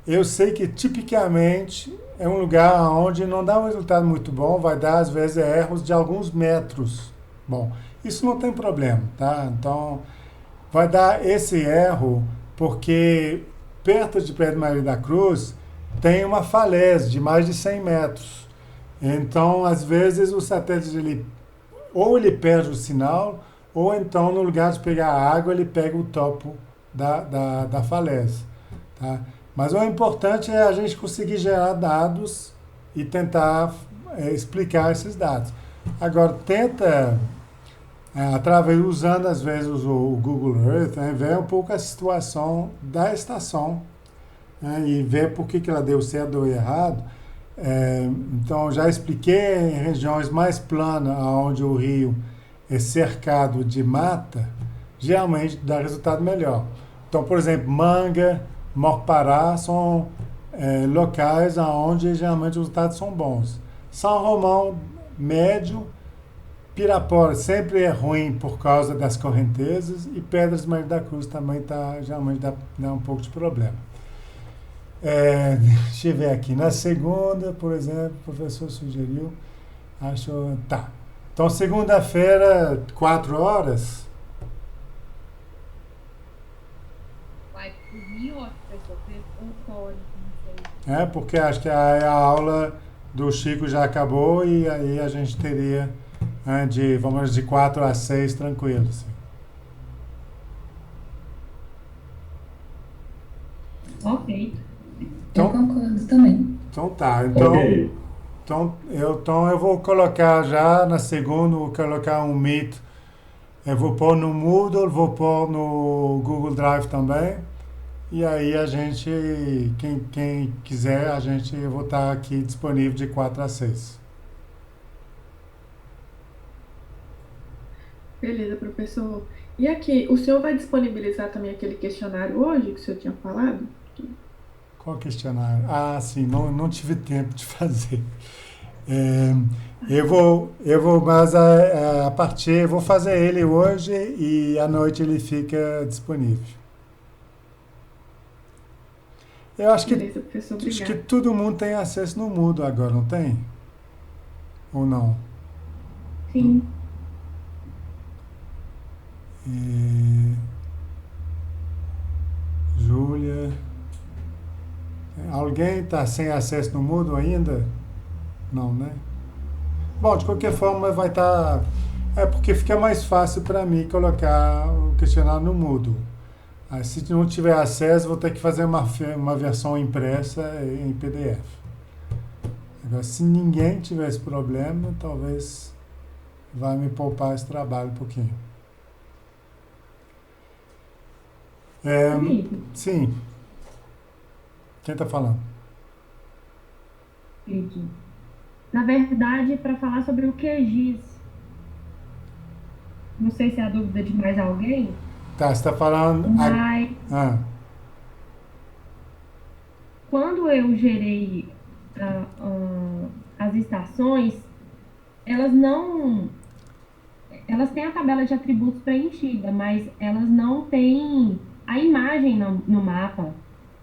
Eu sei que tipicamente é um lugar onde não dá um resultado muito bom, vai dar às vezes erros de alguns metros. Bom, isso não tem problema, tá? Então, vai dar esse erro porque perto de Pedra de Maria da Cruz tem uma falésia de mais de 100 metros. Então, às vezes, o satélite ou ele perde o sinal, ou então, no lugar de pegar a água, ele pega o topo da falésia. Tá? Mas o importante é a gente conseguir gerar dados e tentar explicar esses dados. Agora, tenta, usando às vezes o Google Earth, ver um pouco a situação da estação, e ver por que ela deu certo ou errado. Então, já expliquei em regiões mais planas, onde o rio é cercado de mata, geralmente dá resultado melhor. Então, por exemplo, Manga, Mocopará são locais onde geralmente os resultados são bons. São Romão, médio. Pirapora sempre é ruim por causa das correntezas, e Pedras de Maria da Cruz também geralmente dá um pouco de problema. Deixa eu ver aqui. Na segunda, por exemplo, o professor sugeriu. Tá. Então, segunda-feira, 4 horas. Vai por mim, ó, professor, não sei. Porque acho que a aula do Chico já acabou e aí a gente teria de 4 a 6 tranquilo. Assim. Ok. Eu concordo também. Então tá. Ok. Então eu vou colocar já na segunda, vou colocar um Meet. Eu vou pôr no Moodle, vou pôr no Google Drive também. E aí a gente, quem quiser, eu vou estar aqui disponível de 4 a 6. Beleza, professor. E aqui, o senhor vai disponibilizar também aquele questionário hoje que o senhor tinha falado? Qual questionário? Ah, sim, não tive tempo de fazer. Eu vou, mas a partir, eu vou fazer ele hoje e à noite ele fica disponível. Eu acho Beleza, professor, acho que obrigada. todo mundo tem acesso no Moodle agora, não tem? Ou não? Sim. Júlia. Alguém está sem acesso no Moodle ainda? Não, né? Bom, de qualquer forma vai estar... porque fica mais fácil para mim colocar o questionário no Moodle. Aí, se não tiver acesso, vou ter que fazer uma versão impressa em PDF. Agora, se ninguém tiver esse problema, talvez vai me poupar esse trabalho um pouquinho. Sim. Quem está falando? Na verdade, para falar sobre o QGIS, não sei se é a dúvida de mais alguém, Tá, você está falando... mas quando eu gerei as estações, elas têm a tabela de atributos preenchida, mas elas não têm a imagem no mapa.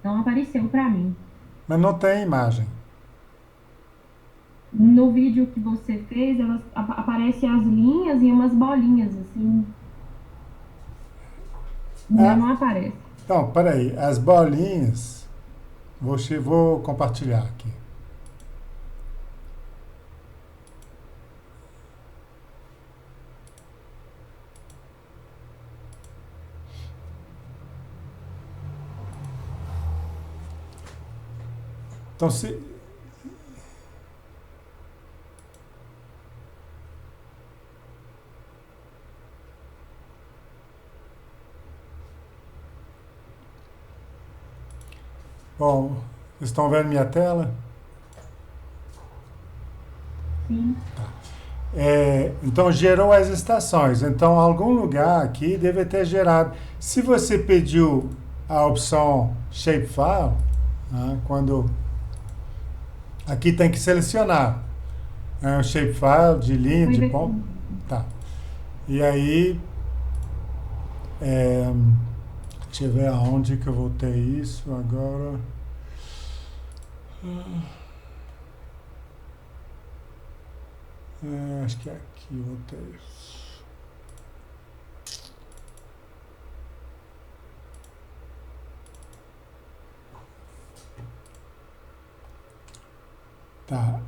Não apareceu para mim. Mas não tem imagem. No vídeo que você fez, aparecem as linhas e umas bolinhas, assim. Não aparece. Então, peraí. As bolinhas... Vou compartilhar aqui. Então, bom, vocês estão vendo minha tela? Sim. Então, gerou as estações. Então, algum lugar aqui deve ter gerado. Se você pediu a opção Shapefile, né, quando aqui tem que selecionar o Shapefile de linha, de ponto. Tá. E aí, deixa eu ver aonde que eu vou ter isso agora. Acho que é aqui eu vou ter isso. Tá.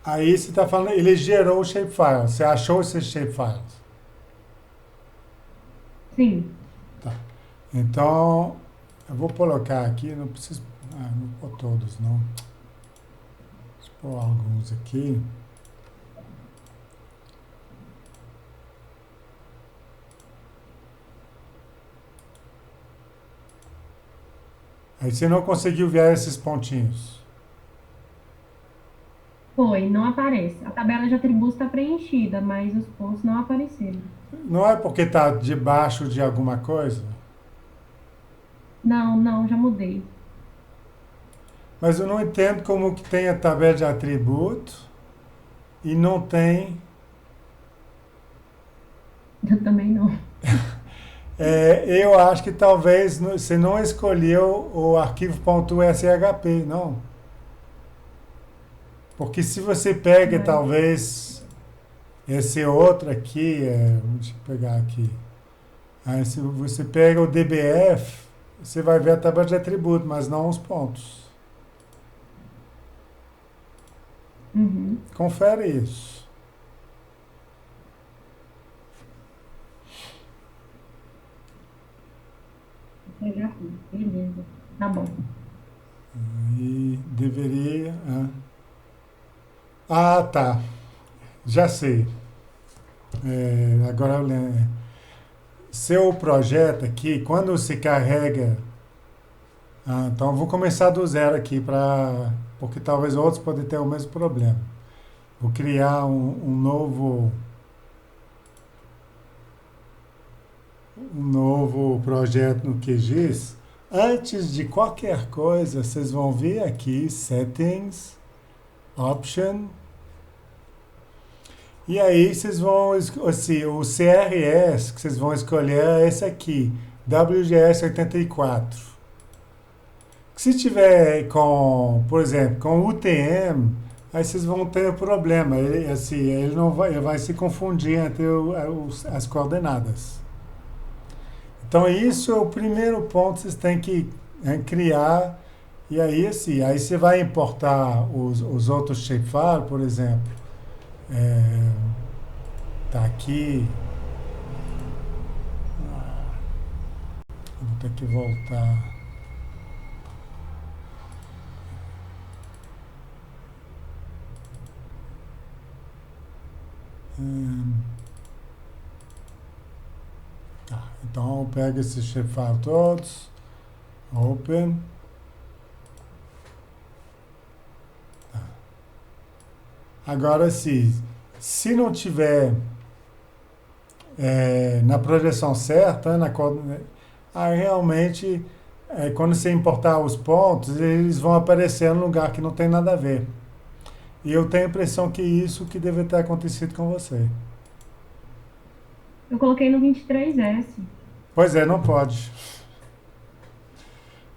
Aí você está falando, ele gerou o shapefile. Você achou esses shapefiles? Sim. Tá. Então, eu vou colocar aqui, não preciso. Não vou pôr todos, não. Deixa eu pôr alguns aqui. Aí você não conseguiu ver esses pontinhos. Foi, não aparece. A tabela de atributos está preenchida, mas os pontos não apareceram. Não é porque está debaixo de alguma coisa? Não, já mudei. Mas eu não entendo como que tem a tabela de atributos e não tem. Eu também não. Eu acho que talvez você não escolheu o arquivo .shp, não. Porque se você pega talvez esse outro aqui, deixa eu pegar aqui. Aí se você pega o DBF, você vai ver a tabela de atributos, mas não os pontos. Uhum. Confere isso. Beleza. Tá bom. E deveria. Ah, tá. Já sei. Agora eu lembro. Seu projeto aqui, quando se carrega. Então eu vou começar do zero aqui, porque talvez outros podem ter o mesmo problema. Vou criar um novo projeto no QGIS. Antes de qualquer coisa, vocês vão vir aqui, Settings, Option, e aí vocês vão, assim, o CRS que vocês vão escolher é esse aqui, WGS 84. Se tiver com, por exemplo, com UTM, aí vocês vão ter problema, ele não vai, ele vai se confundir entre as coordenadas. Então, isso é o primeiro ponto que vocês têm que criar. E aí, assim, aí você vai importar os outros shapefiles, por exemplo. Tá aqui. Vou ter que voltar. Então, pega esses shapefile todos, Open. Tá. Agora, se não tiver na projeção certa, aí realmente, quando você importar os pontos, eles vão aparecer no lugar que não tem nada a ver. E eu tenho a impressão que isso que deve ter acontecido com você. Eu coloquei no 23S. Pois é, não pode.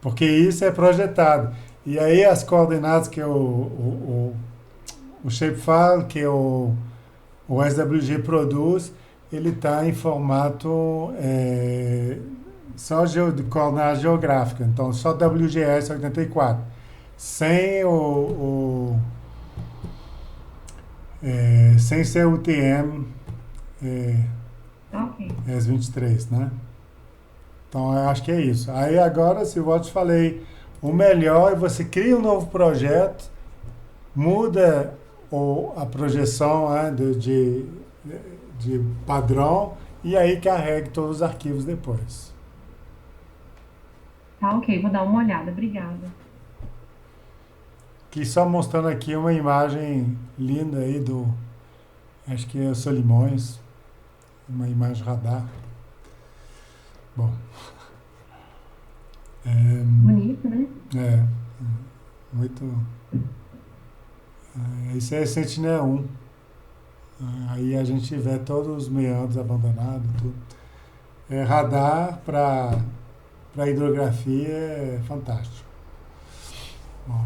Porque isso é projetado. E aí as coordenadas que o shapefile que o SWG produz, ele está em formato só de coordenada geográfica. Então, só WGS 84. Sem sem ser UTM Ok. S23, né? Então, eu acho que é isso. Aí agora, se eu te falei, o melhor é você cria um novo projeto, muda a projeção de padrão e aí carregue todos os arquivos depois. Tá, ok. Vou dar uma olhada. Obrigada. Aqui só mostrando aqui uma imagem linda aí acho que é o Solimões, uma imagem radar. Bom. Bonito, né? É, muito. Isso é Sentinel-1. Aí a gente vê todos os meandros abandonados, tudo. Radar para hidrografia é fantástico. Bom,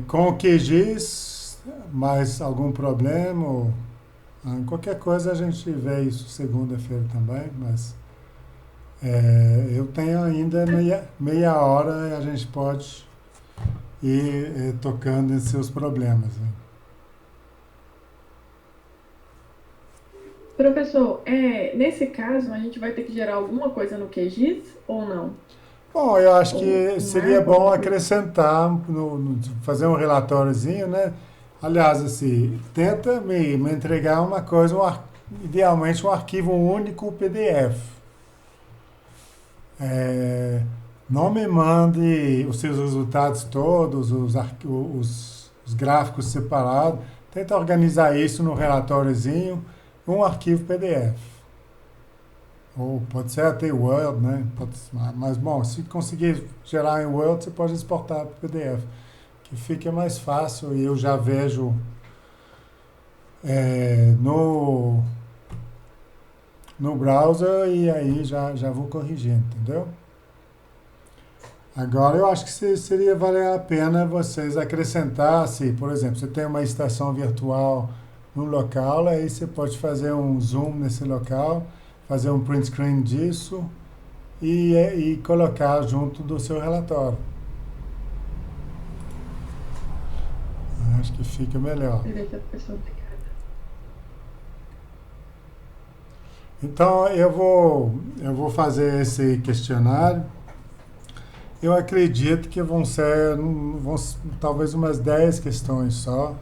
com o QGIS, mais algum problema? Qualquer coisa a gente vê isso segunda-feira também, mas eu tenho ainda meia hora e a gente pode ir tocando em seus problemas. Né? Professor, nesse caso, a gente vai ter que gerar alguma coisa no QGIS ou não? Bom, eu acho que Ou seria não é? bom acrescentar, fazer um relatóriozinho, né? Aliás, assim, tenta me entregar uma coisa, idealmente um arquivo único PDF. Não me mande os seus resultados todos, os gráficos separados. Tenta organizar isso no relatóriozinho, um arquivo PDF. Ou pode ser até Word, né? Mas, bom, se conseguir gerar em Word, você pode exportar para o PDF. Que fica mais fácil e eu já vejo no browser e aí já vou corrigindo, entendeu? Agora eu acho que seria valer a pena vocês acrescentar, se, por exemplo, você tem uma estação virtual no local, aí você pode fazer um zoom nesse local, fazer um print screen disso e colocar junto do seu relatório. Acho que fica melhor. Beleza, professor, obrigada. Então, eu vou fazer esse questionário. Eu acredito que vão talvez umas 10 questões só.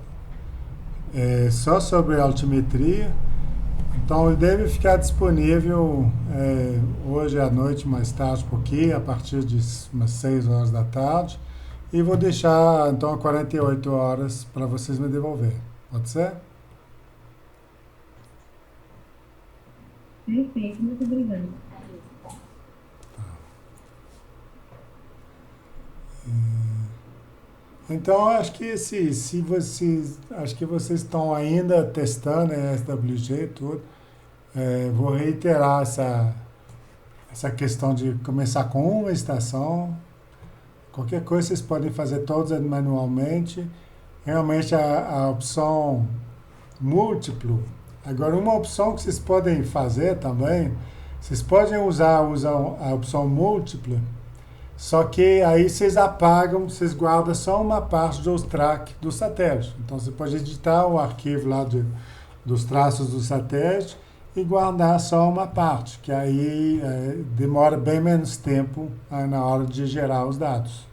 Só sobre altimetria. Então, ele deve ficar disponível hoje à noite, mais tarde um pouquinho, a partir de umas 6 horas da tarde. E vou deixar, então, 48 horas para vocês me devolverem. Pode ser? Perfeito, muito obrigada. Então, acho que acho que vocês estão ainda testando a SWG e tudo. Vou reiterar essa questão de começar com uma estação. Qualquer coisa vocês podem fazer todas manualmente. Realmente a opção múltiplo. Agora, uma opção que vocês podem fazer também, vocês podem usar a opção múltipla, só que aí vocês apagam, vocês guardam só uma parte dos tracks do satélite. Então, você pode editar o arquivo lá dos traços do satélite e guardar só uma parte, que aí demora bem menos tempo na hora de gerar os dados.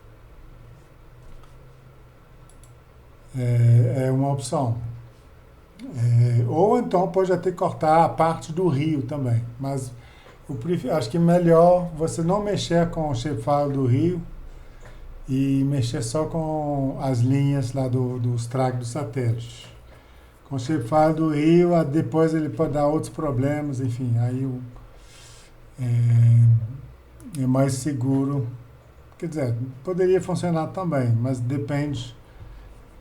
É uma opção. Ou então pode até cortar a parte do rio também, mas acho que melhor você não mexer com o shapefile do rio e mexer só com as linhas lá dos tracks do satélite. Com o shapefile do rio, depois ele pode dar outros problemas, enfim, aí é mais seguro. Quer dizer, poderia funcionar também, mas depende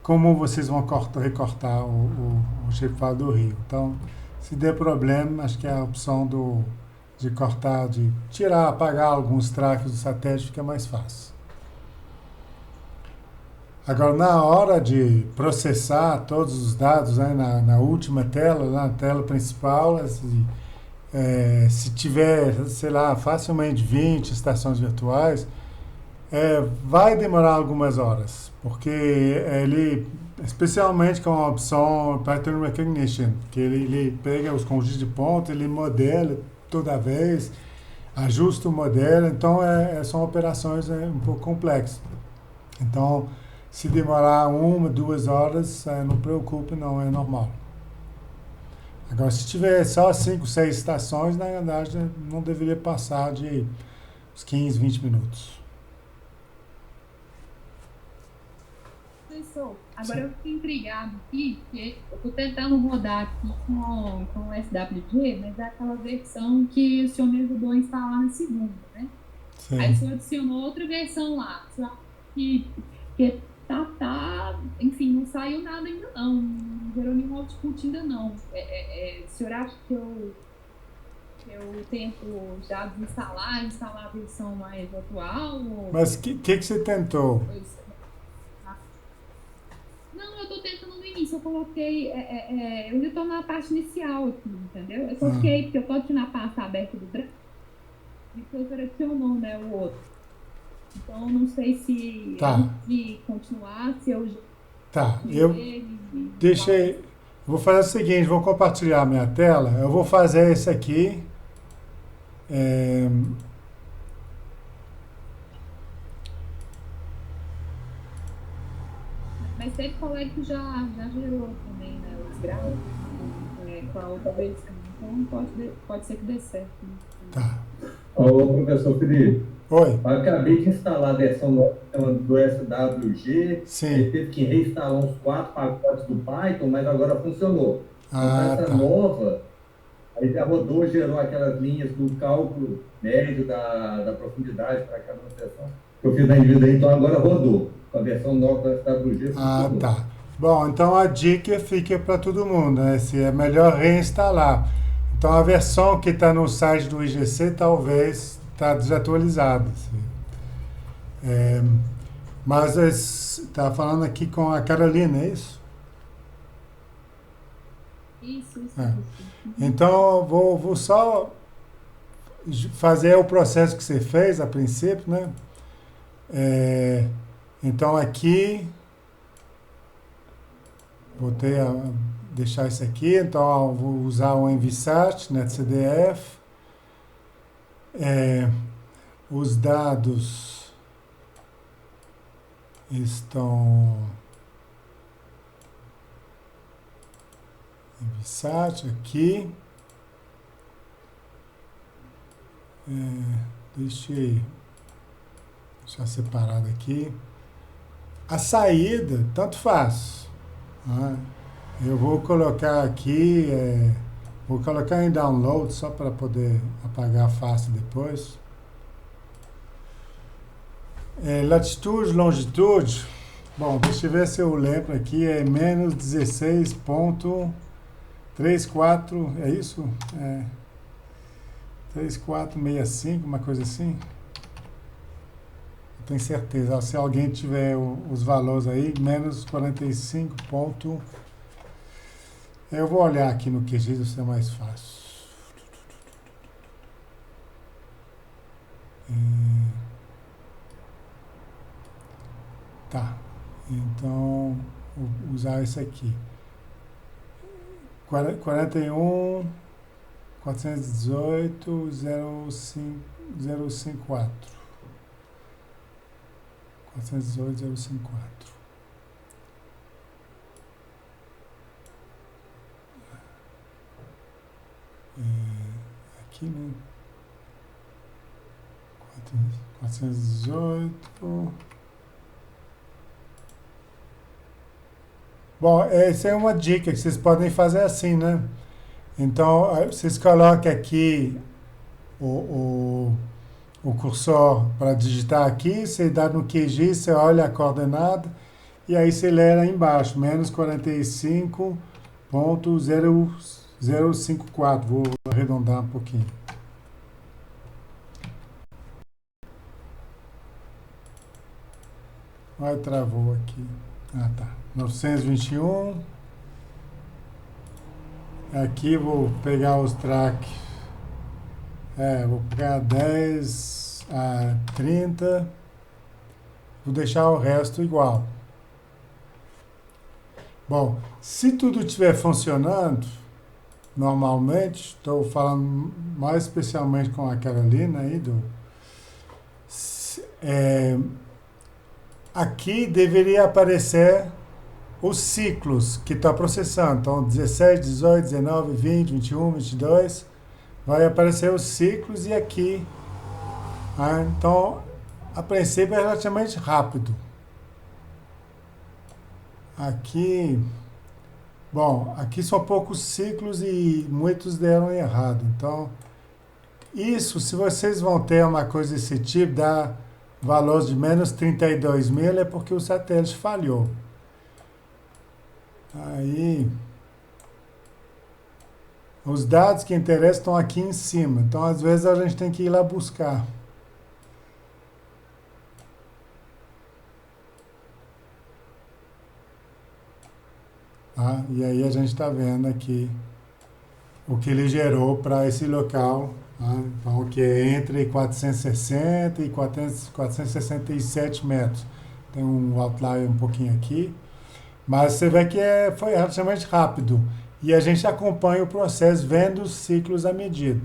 como vocês vão recortar o shapefile do rio. Então, se der problema, acho que a opção de cortar, de tirar, apagar alguns tracks do satélite fica mais fácil. Agora, na hora de processar todos os dados, né, na última tela, na tela principal, se tiver, sei lá, facilmente 20 estações virtuais, vai demorar algumas horas, porque ele, especialmente com a opção Pattern Recognition, que ele pega os conjuntos de pontos, ele modela toda vez, ajusta o modelo, então são operações um pouco complexas. Então, se demorar 1, 2 horas, não preocupe, não, é normal. Agora, se tiver só 5, 6 estações, na verdade, não deveria passar de uns 15, 20 minutos. professor, agora eu fiquei intrigado aqui, porque eu estou tentando rodar aqui com o SWG, mas é aquela versão que o senhor me ajudou a instalar na segunda, né? Aí o Sim. senhor adicionou outra versão lá, só que enfim, não saiu nada ainda não gerou nenhum output ainda não. O senhor acha que eu tento já desinstalar, instalar a versão mais atual? Mas o que você tentou? Não, eu tô tentando no início, eu coloquei, eu ainda tô na parte inicial aqui, entendeu? Eu coloquei, porque eu tô aqui na pasta aberta do Drive, e depois selecionou, né, o outro. Então, eu não sei se Tá. antes de continuar, se eu Tá, deixa vou fazer o seguinte, vou compartilhar a minha tela, eu vou fazer esse aqui, Mas teve colega que já gerou também, né, os gráficos, com a outra versão. Então, pode ser que dê certo. Né? Tá. Ô, professor Felipe, Oi, eu acabei de instalar a versão nova do SWG, Sim. ele teve que reinstalar uns 4 pacotes do Python, mas agora funcionou. Ah, Então, essa tá. nova, aí já rodou, gerou aquelas linhas do cálculo médio da profundidade para cada seção. Eu fiz na indivídua, então agora rodou. Com a versão nova do SWG funcionou. Tá. Bom, então a dica fica para todo mundo, né? Se é melhor reinstalar. Então a versão que está no site do IGC talvez está desatualizada. Mas está falando aqui com a Carolina, é isso? Isso. Então vou só fazer o processo que você fez a princípio, né? Então aqui deixar isso aqui, então eu vou usar o Envisat, NetCDF, os dados estão Envisat aqui, deixar separado aqui, a saída tanto faz. Eu vou colocar aqui, vou colocar em download só para poder apagar fácil depois. Latitude, longitude, bom, deixa eu ver se eu lembro aqui, é menos 16,34, é isso? 3465, uma coisa assim. Tenho certeza, se alguém tiver os valores aí, menos 45 ponto. Eu vou olhar aqui no QGIS, isso é mais fácil. Tá, então vou usar esse aqui. 41 418 054. 418,054. Aqui, né? 418. Bom, essa é uma dica que vocês podem fazer assim, né? Então, vocês colocam aqui o cursor para digitar aqui, você dá no QGIS, você olha a coordenada e aí você lê lá embaixo, menos 45,0054. Vou arredondar um pouquinho. Ai, travou aqui. Ah, tá. 921. Aqui vou pegar os tracks. Vou pegar 10 a 30. Vou deixar o resto igual. Bom, se tudo estiver funcionando normalmente, estou falando mais especialmente com a Carolina aí, aqui deveria aparecer os ciclos que está processando. Então, 17, 18, 19, 20, 21, 22, vai aparecer os ciclos e aqui. Então, a princípio é relativamente rápido. Aqui, bom, aqui são poucos ciclos e muitos deram errado. Então, isso, se vocês vão ter uma coisa desse tipo, dá valor de menos 32.000, é porque o satélite falhou. Aí, os dados que interessam estão aqui em cima. Então, às vezes, a gente tem que ir lá buscar. Tá? E aí a gente está vendo aqui o que ele gerou para esse local. Tá? Então, que é entre 460 e 467 metros. Tem um outlier um pouquinho aqui. Mas você vê que foi relativamente rápido. E a gente acompanha o processo vendo os ciclos à medida.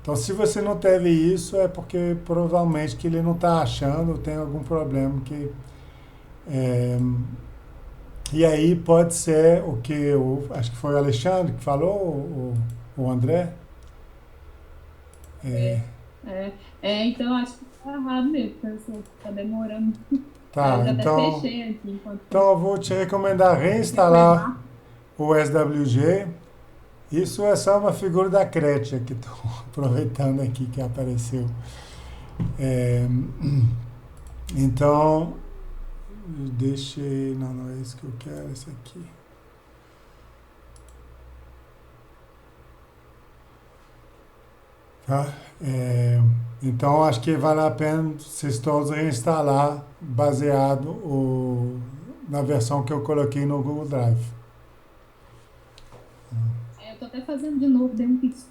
Então, se você não teve isso, é porque provavelmente que ele não está achando, tem algum problema que... e aí pode ser o que acho que foi o Alexandre que falou, o André. Então acho que tá errado mesmo, porque tá demorando. Tá, Eu já até então, fechei aqui enquanto. então eu vou te recomendar reinstalar o SWG. Isso é só uma figura da Cretia que estou aproveitando aqui que apareceu. Então, deixei. Não é isso que eu quero, esse aqui. Tá? Então, acho que vale a pena vocês todos reinstalar baseado na versão que eu coloquei no Google Drive. Eu tô até fazendo de novo, dei um pix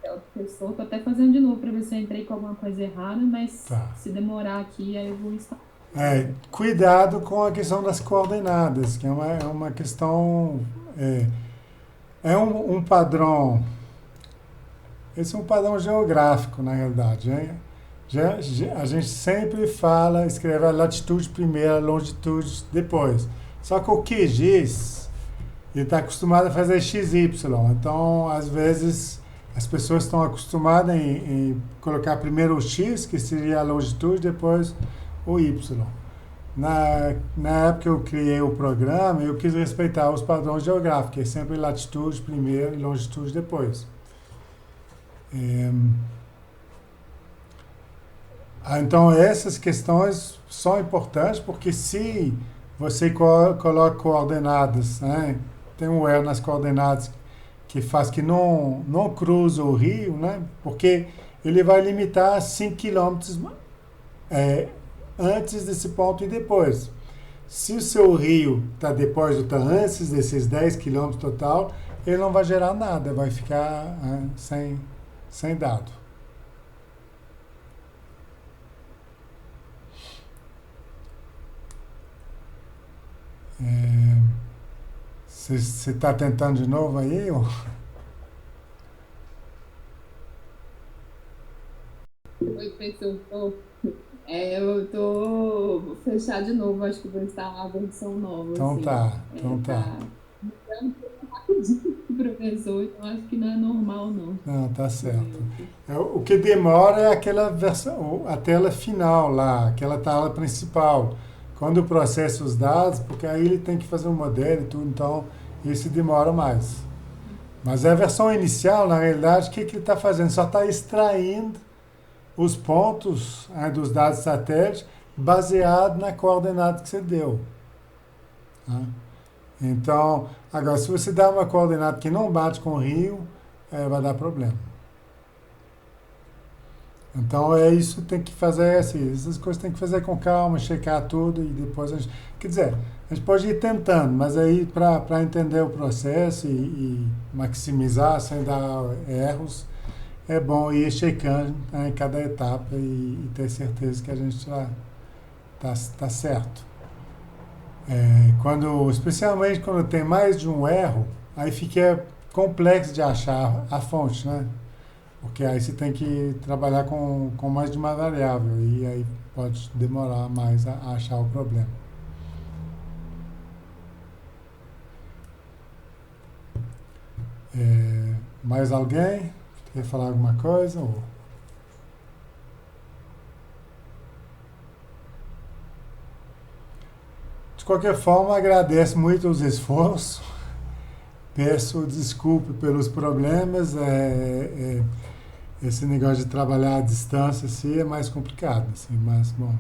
ao professor, tô até fazendo de novo para ver se eu entrei com alguma coisa errada, mas Tá. se demorar aqui, aí eu vou instalar. Cuidado com a questão das coordenadas, que é uma questão. É um padrão. Esse é um padrão geográfico, na realidade. Né? A gente sempre escreve a latitude primeiro, a longitude depois. Só que o QGIS, ele está acostumado a fazer XY. Então, às vezes, as pessoas estão acostumadas em colocar primeiro o X, que seria a longitude, depois o Y. Na época que eu criei o programa, eu quis respeitar os padrões geográficos, que é sempre latitude primeiro e longitude depois. Então, essas questões são importantes, porque se você coloca coordenadas, né, tem um erro nas coordenadas que faz que não cruza o rio, né, porque ele vai limitar 5 quilômetros antes desse ponto e depois. Se o seu rio está depois ou está antes desses 10 quilômetros total, ele não vai gerar nada, vai ficar sem dado. Você está tentando de novo aí? Ou? Oi, professor. Eu tô fechar de novo, acho que vou instalar a versão nova. Então assim. tá. Tá rapidinho, professor, então acho que não é normal, não. Não, tá certo. O que demora é aquela versão, a tela final lá, aquela tela principal. Quando processa os dados, porque aí ele tem que fazer um modelo e tudo, então isso demora mais. Mas a versão inicial, na realidade, o que ele está fazendo? Só está extraindo os pontos dos dados satélite baseado na coordenada que você deu. Tá? Então, agora, se você dá uma coordenada que não bate com o rio, vai dar problema. Então, isso tem que fazer, assim, essas coisas tem que fazer com calma, checar tudo e depois a gente... Quer dizer, a gente pode ir tentando, mas aí para entender o processo e maximizar sem dar erros, é bom ir checando em cada etapa e ter certeza que a gente tá certo. Especialmente quando tem mais de um erro, aí fica complexo de achar a fonte, né? Porque aí você tem que trabalhar com mais de uma variável e aí pode demorar mais a achar o problema. Mais alguém? Quer falar alguma coisa? Ou... De qualquer forma, agradeço muito os esforços. Peço desculpa pelos problemas. Esse negócio de trabalhar à distância assim, é mais complicado. Assim, mas, bom.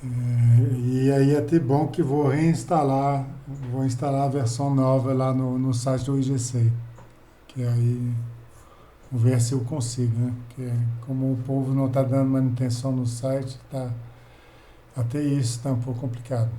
E aí é até bom que vou instalar a versão nova lá no site do IGC. Que aí, vou ver se eu consigo, né? Porque como o povo não está dando manutenção no site, até isso está um pouco complicado.